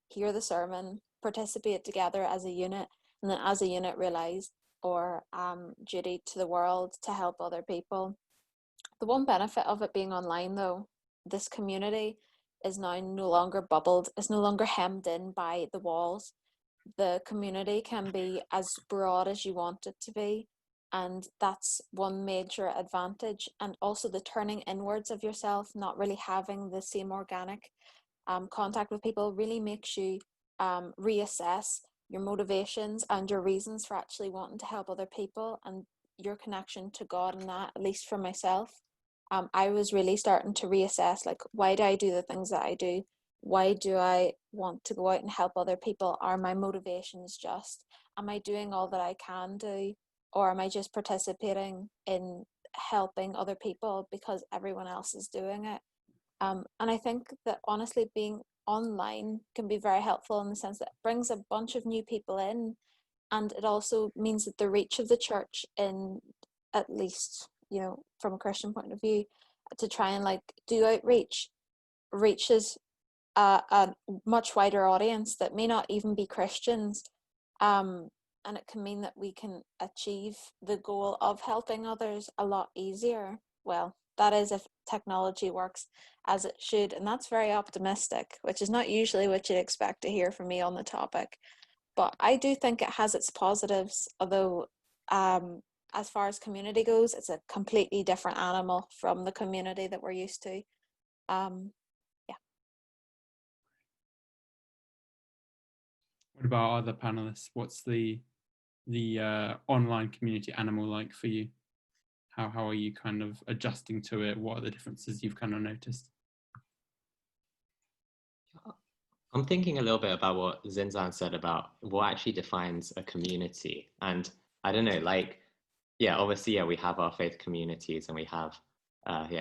Speaker 5: hear the sermon, participate together as a unit, and then as a unit realize our duty to the world to help other people. The one benefit of it being online, though, this community is now no longer bubbled, is no longer hemmed in by the walls. The community can be as broad as you want it to be, and that's one major advantage. And also the turning inwards of yourself, not really having the same organic contact with people, really makes you reassess your motivations and your reasons for actually wanting to help other people, and your connection to God in that, at least for myself. I was really starting to reassess, like, why do I do the things that I do? Why do I want to go out and help other people? Are my motivations just? Am I doing all that I can do? Or am I just participating in helping other people because everyone else is doing it? And I think that honestly, being online can be very helpful in the sense that it brings a bunch of new people in, and it also means that the reach of the church, in at least, from a Christian point of view, to try and like do outreach, reaches a much wider audience that may not even be Christians. And it can mean that we can achieve the goal of helping others a lot easier. Well, that is if technology works as it should, and that's very optimistic, which is not usually what you'd expect to hear from me on the topic. But I do think it has its positives, although as far as community goes, it's a completely different animal from the community that we're used to. Yeah.
Speaker 1: What about other panelists? What's the online community animal like for you? How are you kind of adjusting to it? What are the differences you've kind of noticed?
Speaker 3: I'm thinking a little bit about what Zinzan said about what actually defines a community. And I don't know, like, yeah, obviously, yeah, we have our faith communities and we have,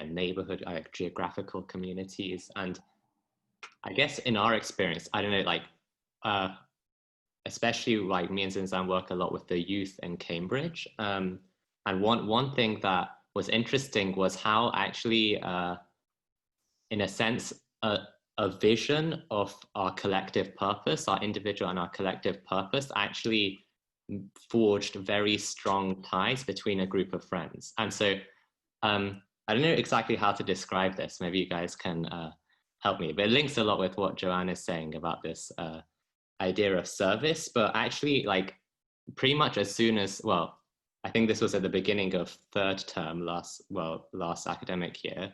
Speaker 3: neighborhood, geographical communities. And I guess in our experience, I don't know, like, especially like me and Zinzan work a lot with the youth in Cambridge. And one thing that was interesting was how actually, in a sense, a vision of our collective purpose, our individual and our collective purpose, actually forged very strong ties between a group of friends. And so I don't know exactly how to describe this. Maybe you guys can help me, but it links a lot with what Joanne is saying about this idea of service. But actually, like, pretty much as soon as, well, I think this was at the beginning of third term last academic year.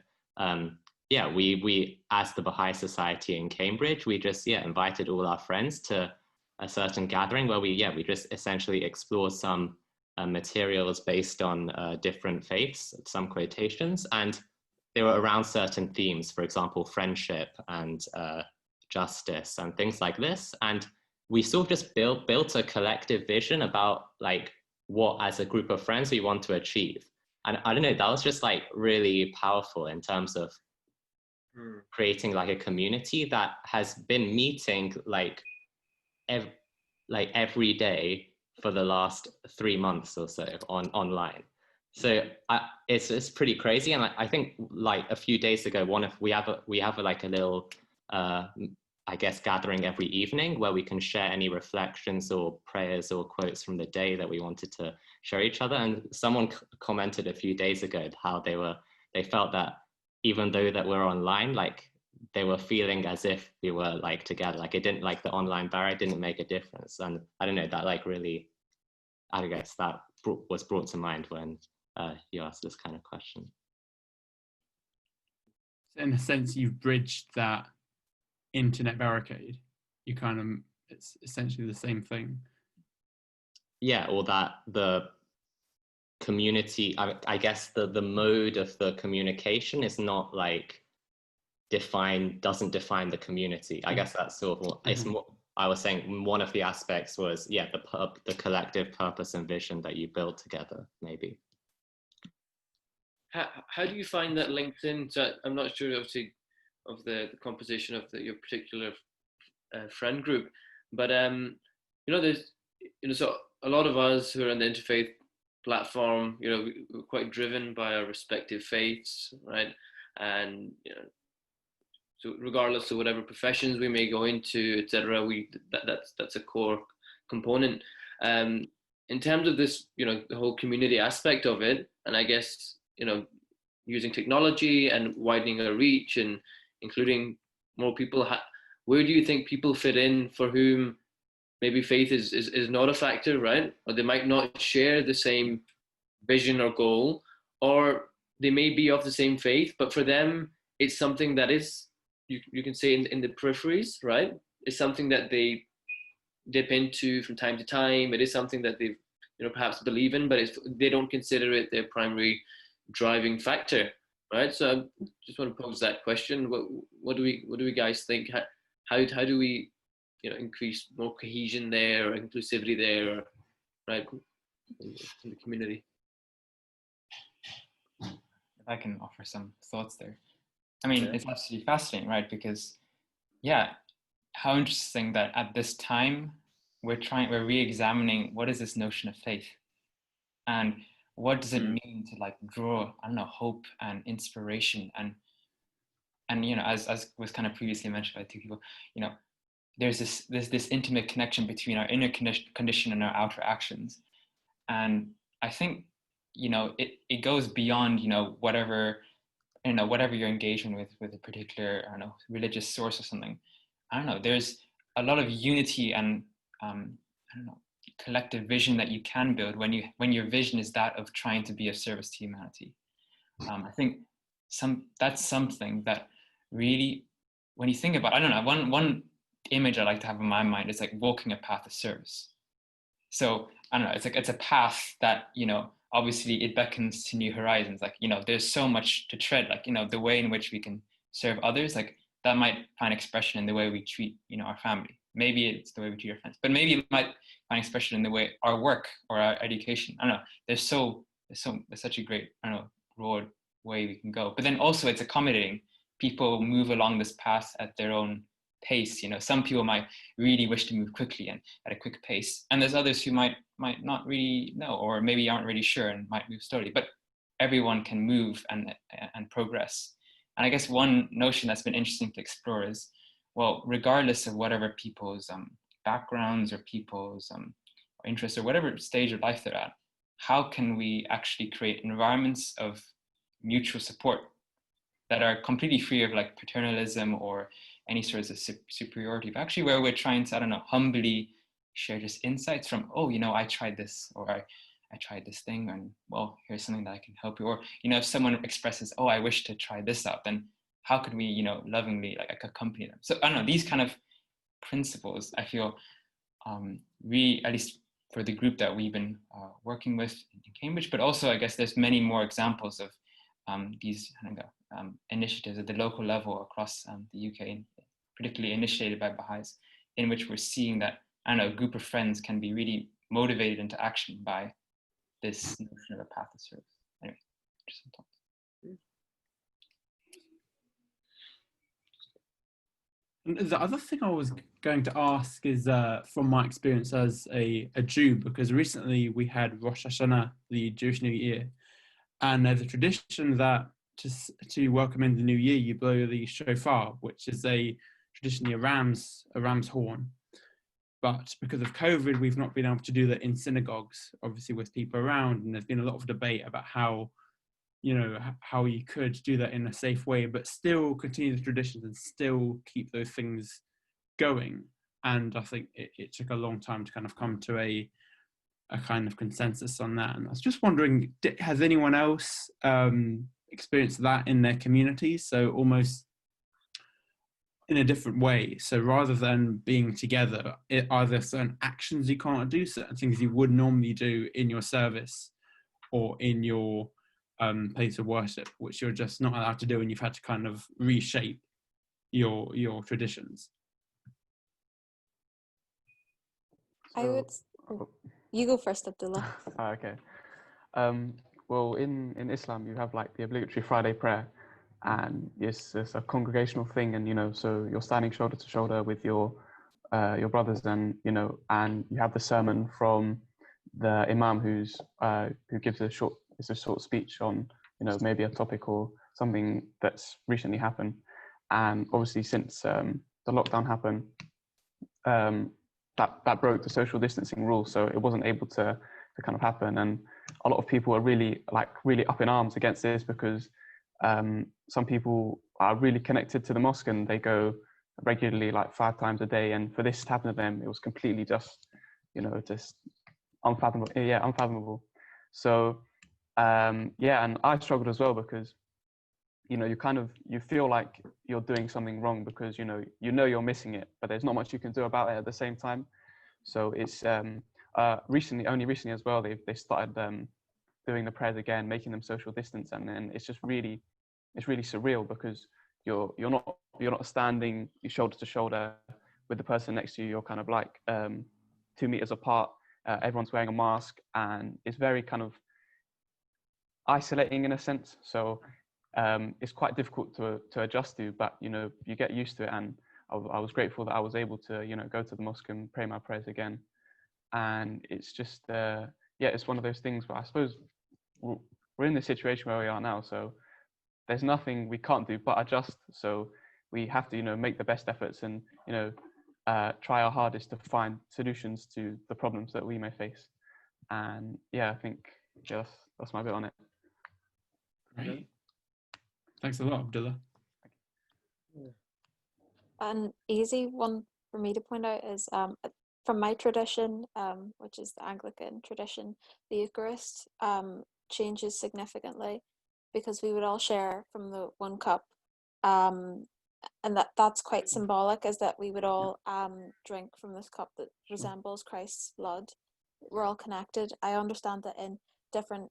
Speaker 3: We as the Baha'i Society in Cambridge, we just invited all our friends to a certain gathering where we just essentially explore some materials based on different faiths, some quotations, and they were around certain themes, for example, friendship and justice and things like this. And we sort of just built a collective vision about like what as a group of friends we want to achieve. And I don't know, that was just like really powerful in terms of creating like a community that has been meeting like like every day for the last 3 months or so online. So it's pretty crazy. And I think like a few days ago, we have like a little, I guess, gathering every evening where we can share any reflections or prayers or quotes from the day that we wanted to share each other. And someone commented a few days ago how they felt that even though that we're online, like they were feeling as if we were like together, like it didn't, like the online barrier didn't make a difference. And I don't know, that like really, I guess that was brought to mind when you asked this kind of question.
Speaker 1: In a sense, you've bridged that internet barricade. You kind of, it's essentially the same thing. Yeah,
Speaker 3: or that the community, I guess the mode of the communication is not like doesn't define the community. I guess that's sort of, it's more, I was saying one of the aspects was, yeah, the collective purpose and vision that you build together, maybe.
Speaker 2: How do you find that links in? So I'm not sure, obviously, of the composition of your particular friend group, but there's, so a lot of us who are on the interfaith platform, we're quite driven by our respective faiths, right? And so regardless of whatever professions we may go into, etc., that's a core component. In terms of this, the whole community aspect of it, and I guess using technology and widening our reach and including more people, where do you think people fit in for whom maybe faith is not a factor, right? Or they might not share the same vision or goal, or they may be of the same faith, but for them it's something that is, you can say, in the peripheries, right? It's something that they dip into from time to time. It is something that they perhaps believe in, but they don't consider it their primary driving factor, right? So I just want to pose that question. What do we guys think? How do we increase more cohesion there, or inclusivity there, right, in the community?
Speaker 4: If I can offer some thoughts there. I mean, it's absolutely fascinating, right? Because, yeah, how interesting that at this time we're re-examining what is this notion of faith, and what does it mean to like draw, I don't know, hope and inspiration, and as was kind of previously mentioned by two people, there's this intimate connection between our inner condition and our outer actions, and I think it goes beyond whatever you're engaging with a particular, I don't know, religious source or something. I don't know, there's a lot of unity and I don't know, collective vision that you can build when your vision is that of trying to be of service to humanity. I think that's something that really, when you think about, I don't know, one image I like to have in my mind is like walking a path of service. So I don't know, it's a path that obviously it beckons to new horizons. Like there's so much to tread. Like the way in which we can serve others, like that might find expression in the way we treat our family. Maybe it's the way we treat our friends, but maybe it might find expression in the way our work or our education. I don't know. There's such a great, I don't know, broad way we can go. But then also it's accommodating. People move along this path at their own pace. Some people might really wish to move quickly and at a quick pace, and there's others who might not really know, or maybe aren't really sure and might move slowly. But everyone can move and progress. And I guess one notion that's been interesting to explore is, well, regardless of whatever people's backgrounds or people's interests or whatever stage of life they're at, how can we actually create environments of mutual support that are completely free of like paternalism or any sorts of superiority, but actually where we're trying to, I don't know, humbly share just insights from, oh, I tried this, or I tried this thing, and well, here's something that I can help you. Or, if someone expresses, oh, I wish to try this out, then how could we, lovingly like accompany them? So I don't know, these kind of principles, I feel really, at least for the group that we've been working with in Cambridge, but also I guess there's many more examples of these initiatives at the local level across the UK, particularly initiated by Baha'is, in which we're seeing that, I don't know, a group of friends can be really motivated into action by this notion of a path of service. Anyway, just some thoughts.
Speaker 1: And the other thing I was going to ask is from my experience as a Jew, because recently we had Rosh Hashanah, the Jewish New Year, and there's a tradition that to welcome in the new year, you blow the shofar, which is traditionally a ram's horn. But because of COVID, we've not been able to do that in synagogues, obviously with people around, and there's been a lot of debate about how you could do that in a safe way, but still continue the traditions and still keep those things going. And I think it took a long time to kind of come to a kind of consensus on that. And I was just wondering, has anyone else experienced that in their community? So almost in a different way. So rather than being together, are there certain actions you can't do, certain things you would normally do in your service or in your place of worship, which you're just not allowed to do, and you've had to kind of reshape your traditions?
Speaker 5: I would. You go first, Abdullah.
Speaker 6: Okay. Well, in Islam, you have like the obligatory Friday prayer, and it's a congregational thing, and so you're standing shoulder to shoulder with your brothers, and and you have the sermon from the imam who gives a short speech on maybe a topic or something that's recently happened. And obviously since the lockdown happened, that broke the social distancing rule, so it wasn't able to kind of happen. And a lot of people are really up in arms against this, because some people are really connected to the mosque and they go regularly, like 5 times a day, and for this to happen to them, it was completely just unfathomable. So and I struggled as well, because you feel like you're doing something wrong, because you're missing it, but there's not much you can do about it at the same time. So it's only recently as well, they started doing the prayers again, making them social distance, and then it's really surreal, because you're not standing shoulder to shoulder with the person next to you. You're kind of like 2 meters apart. Everyone's wearing a mask, and it's very kind of isolating in a sense. So it's quite difficult to adjust to, but you get used to it. And I was grateful that I was able to go to the mosque and pray my prayers again. And it's just it's one of those things where I suppose we're in the situation where we are now, so there's nothing we can't do but adjust. So we have to make the best efforts, and try our hardest to find solutions to the problems that we may face. And I think that's my bit on it.
Speaker 1: Great. Thanks a lot, Abdullah.
Speaker 5: An easy one for me to point out is from my tradition, which is the Anglican tradition, the Eucharist changes significantly, because we would all share from the one cup, and that's quite symbolic, is that we would all drink from this cup that resembles Christ's blood. We're all connected. I understand that in different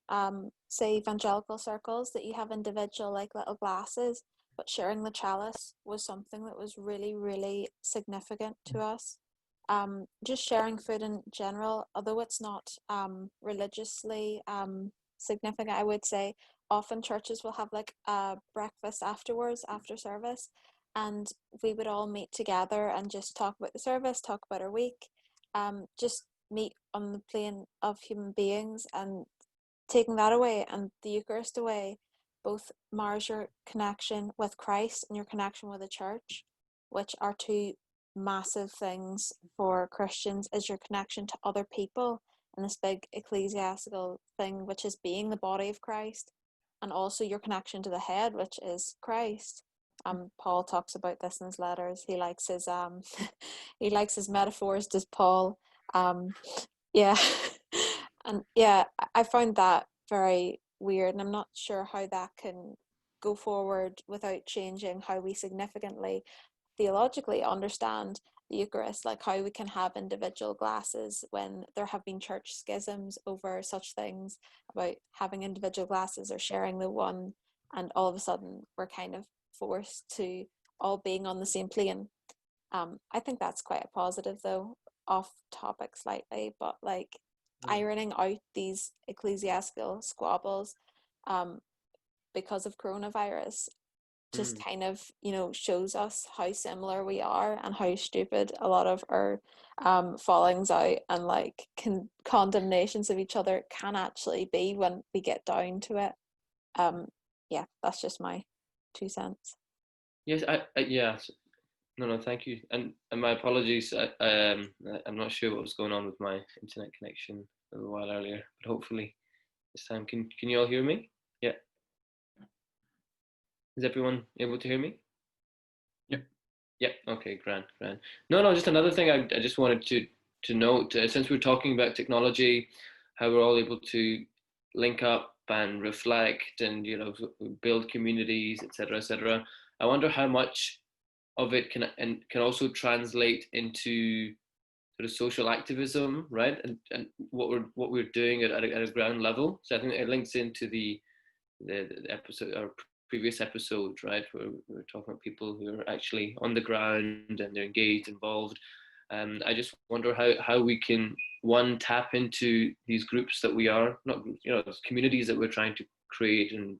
Speaker 5: say evangelical circles, that you have individual little glasses, but sharing the chalice was something that was really, really significant to us. Just sharing food in general, although it's not religiously significant, I would say often churches will have like a breakfast afterwards, after service, and we would all meet together and just talk about the service, talk about our week, just meet on the plane of human beings. And taking that away and the Eucharist away both mars your connection with Christ and your connection with the church, which are 2 massive things for Christians, is your connection to other people and this big ecclesiastical thing, which is being the body of Christ, and also your connection to the head, which is Christ. Paul talks about this in his letters. He likes his he likes his metaphors, does Paul. And I found that very weird, and I'm not sure how that can go forward without changing how we significantly theologically understand the Eucharist, like how we can have individual glasses when there have been church schisms over such things, about having individual glasses or sharing the one, and all of a sudden we're kind of forced to all being on the same plane. I think that's quite a positive, though, off topic slightly, but like ironing out these ecclesiastical squabbles because of coronavirus just kind of, you know, shows us how similar we are and how stupid a lot of our fallings out and like condemnations of each other can actually be when we get down to it. Yeah, that's just my 2 cents.
Speaker 2: Yes, yeah. No, thank you, and my apologies. I'm not sure what was going on with my internet connection a little while earlier, but hopefully this time, can you all hear me? Yeah. Is everyone able to hear me?
Speaker 1: Yep.
Speaker 2: Yeah. Okay. Grand. No. Just another thing. I just wanted to note, since we're talking about technology, how we're all able to link up and reflect, and build communities, etc., etc. I wonder how much of it can also translate into sort of social activism, right? And what we're doing at a ground level. So I think it links into the episode, our previous episode, right, where we were talking about people who are actually on the ground and they're engaged, involved. I just wonder how we can, one, tap into these groups that we are, not communities that we're trying to create and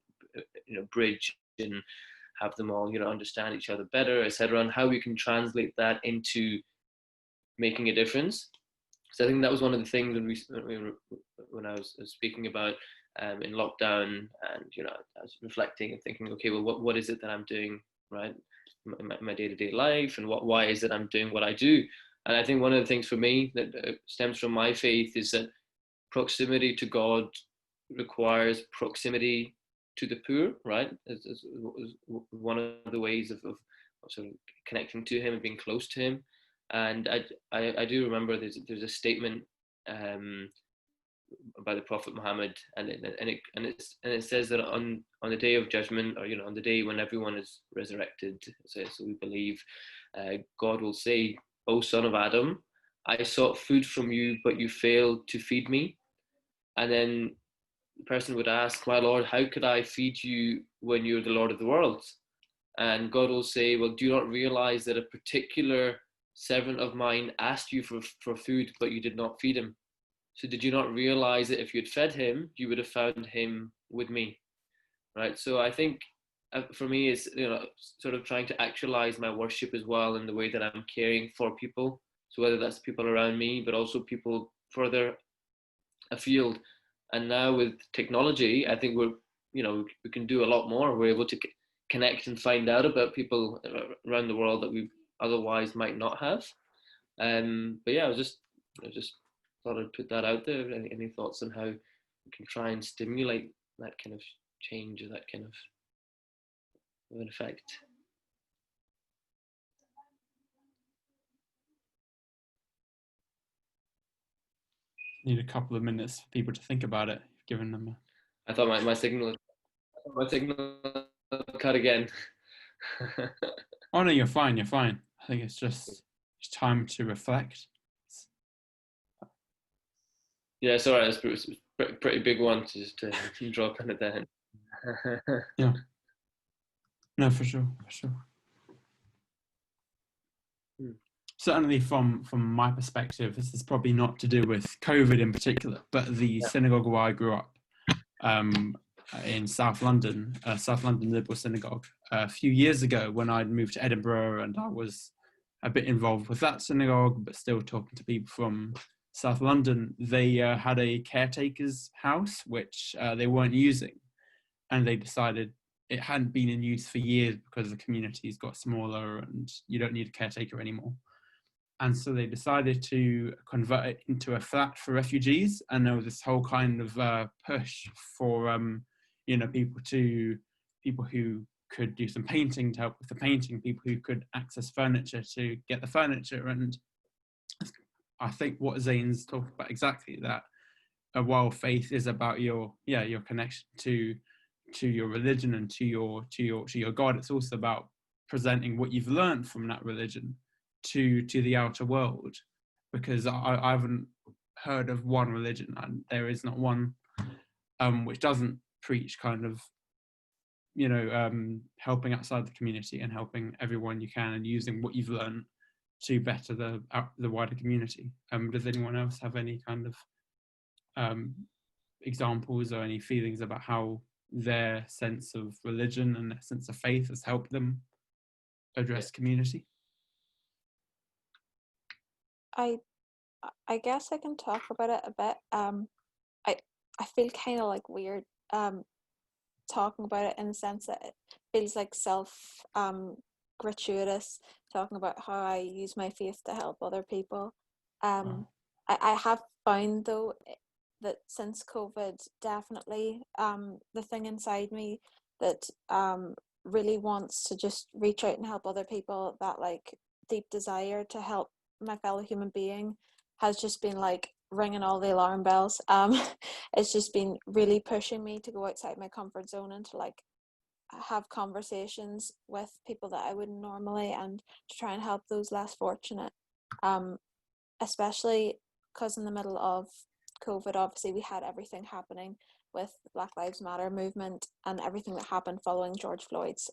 Speaker 2: bridge and have them all understand each other better, etc., and how we can translate that into making a difference. So I think that was one of the things when I was speaking about in lockdown, and I was reflecting and thinking, okay, well, what is it that I'm doing, right, in my day-to-day life, and why is it I'm doing what I do? And I think one of the things for me that stems from my faith is that proximity to God requires proximity to the poor, right? As one of the ways of sort of connecting to Him and being close to Him. And I do remember there's a statement by the Prophet Muhammad, and it says that on the day of judgment, or on the day when everyone is resurrected, so we believe, God will say, "O son of Adam, I sought food from you, but you failed to feed me." And then the person would ask, "My Lord, how could I feed you when you're the Lord of the world?" And God will say, "Well, do you not realize that a particular servant of mine asked you for food, but you did not feed him? So did you not realize that if you had fed him, you would have found him with me?" Right? So I think for me, it's sort of trying to actualize my worship as well in the way that I'm caring for people. So whether that's people around me, but also people further afield. And now with technology, I think we can do a lot more. We're able to connect and find out about people around the world that we otherwise might not have. But yeah, I just thought I'd put that out there. Any thoughts on how we can try and stimulate that kind of change, or that kind of an effect?
Speaker 1: Need a couple of minutes for people to think about it. You've given them
Speaker 2: I thought my signal cut again.
Speaker 1: Oh no, you're fine. I think it's just time to reflect.
Speaker 2: Yeah, sorry, it's a pretty big one to just drop in at the end.
Speaker 1: Yeah. No, for sure. Certainly from my perspective, this is probably not to do with COVID in particular, but the synagogue where I grew up, in South London Liberal Synagogue, a few years ago when I'd moved to Edinburgh, and I was a bit involved with that synagogue, but still talking to people from South London. They had a caretaker's house, which they weren't using, and they decided it hadn't been in use for years because the community's got smaller and you don't need a caretaker anymore. And so they decided to convert it into a flat for refugees. And there was this whole kind of push for, people who could do some painting to help with the painting, people who could access furniture to get the furniture. And I think what Zane's talked about exactly that, while faith is about your connection to your religion and to your God, it's also about presenting what you've learned from that religion to the outer world, because I haven't heard of one religion, and there is not one which doesn't preach kind of helping outside the community and helping everyone you can, and using what you've learned to better the wider community. Does anyone else have any kind of examples or any feelings about how their sense of religion and their sense of faith has helped them address community?
Speaker 5: I guess I can talk about it a bit. I feel kind of like weird talking about it in the sense that it feels like gratuitous, talking about how I use my faith to help other people. I have found though that since COVID, definitely the thing inside me that really wants to just reach out and help other people, that like deep desire to help my fellow human being, has just been like ringing all the alarm bells. It's just been really pushing me to go outside my comfort zone and to like have conversations with people that I wouldn't normally, and to try and help those less fortunate. Especially because in the middle of COVID, obviously we had everything happening with Black Lives Matter movement and everything that happened following George Floyd's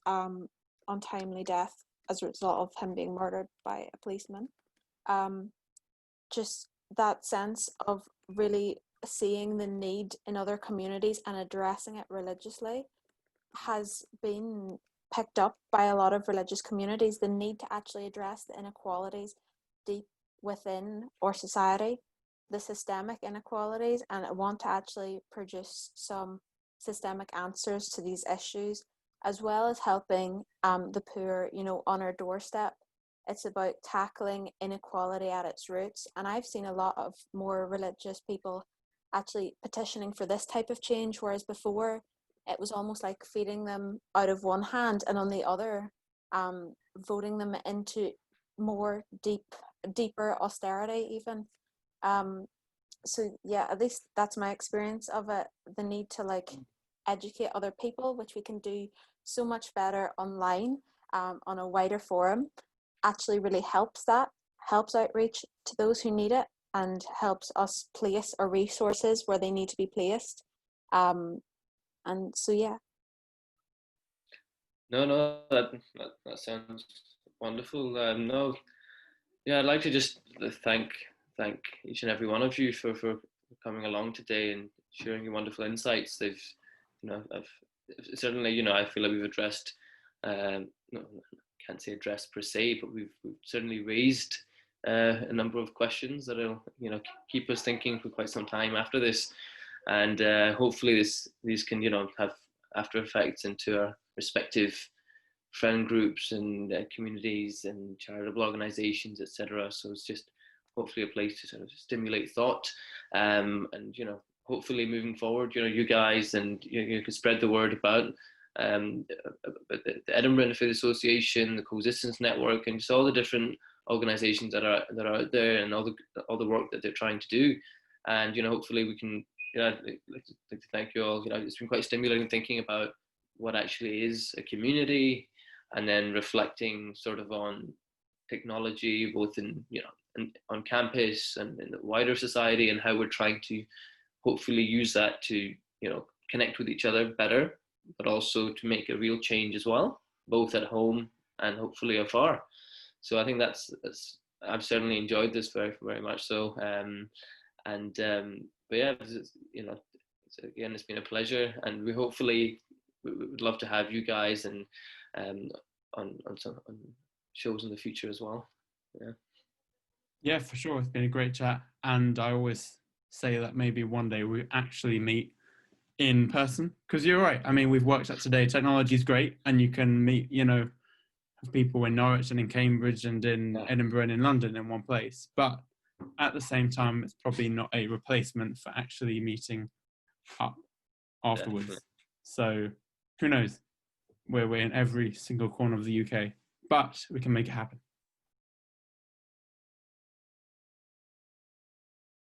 Speaker 5: untimely death as a result of him being murdered by a policeman. Just that sense of really seeing the need in other communities and addressing it religiously has been picked up by a lot of religious communities. The need to actually address the inequalities deep within our society, the systemic inequalities, and I want to actually produce some systemic answers to these issues, as well as helping the poor, on our doorstep. It's about tackling inequality at its roots. And I've seen a lot of more religious people actually petitioning for this type of change, whereas before it was almost like feeding them out of one hand and on the other voting them into more deeper austerity even. So yeah, at least that's my experience of it. The need to like educate other people, which we can do so much better online on a wider forum, actually really helps outreach to those who need it, and helps us place our resources where they need to be placed. And so yeah.
Speaker 2: No, that sounds wonderful. No, yeah, I'd like to just thank each and every one of you for coming along today and sharing your wonderful insights. They've, I've certainly, I feel like we've addressed, no, can't say addressed per se, but we've certainly raised a number of questions that'll, keep us thinking for quite some time after this, and hopefully these can, have after effects into our respective friend groups and communities and charitable organizations, etc. So it's just hopefully a place to sort of stimulate thought, and hopefully moving forward, you guys and you can spread the word about the Edinburgh Interfaith Association, the Coexistence Network, and just all the different organizations that are out there, and all the work that they're trying to do. And hopefully we can, I'd like to thank you all. It's been quite stimulating thinking about what actually is a community, and then reflecting sort of on technology, both in on campus and in the wider society, and how we're trying to hopefully use that to connect with each other better, but also to make a real change as well, both at home and hopefully afar. So I think that's I've certainly enjoyed this very, very much so. But yeah, again, it's been a pleasure, and we would love to have you guys and on shows in the future as well.
Speaker 1: Yeah, for sure. It's been a great chat, and I always say that maybe one day we actually meet in person, because you're right. I mean, we've worked out today, technology is great, and you can meet people in Norwich and in Cambridge and in Edinburgh and in London in one place, but at the same time it's probably not a replacement for actually meeting up afterwards. Definitely. So who knows where we're in every single corner of the UK, but we can make it happen.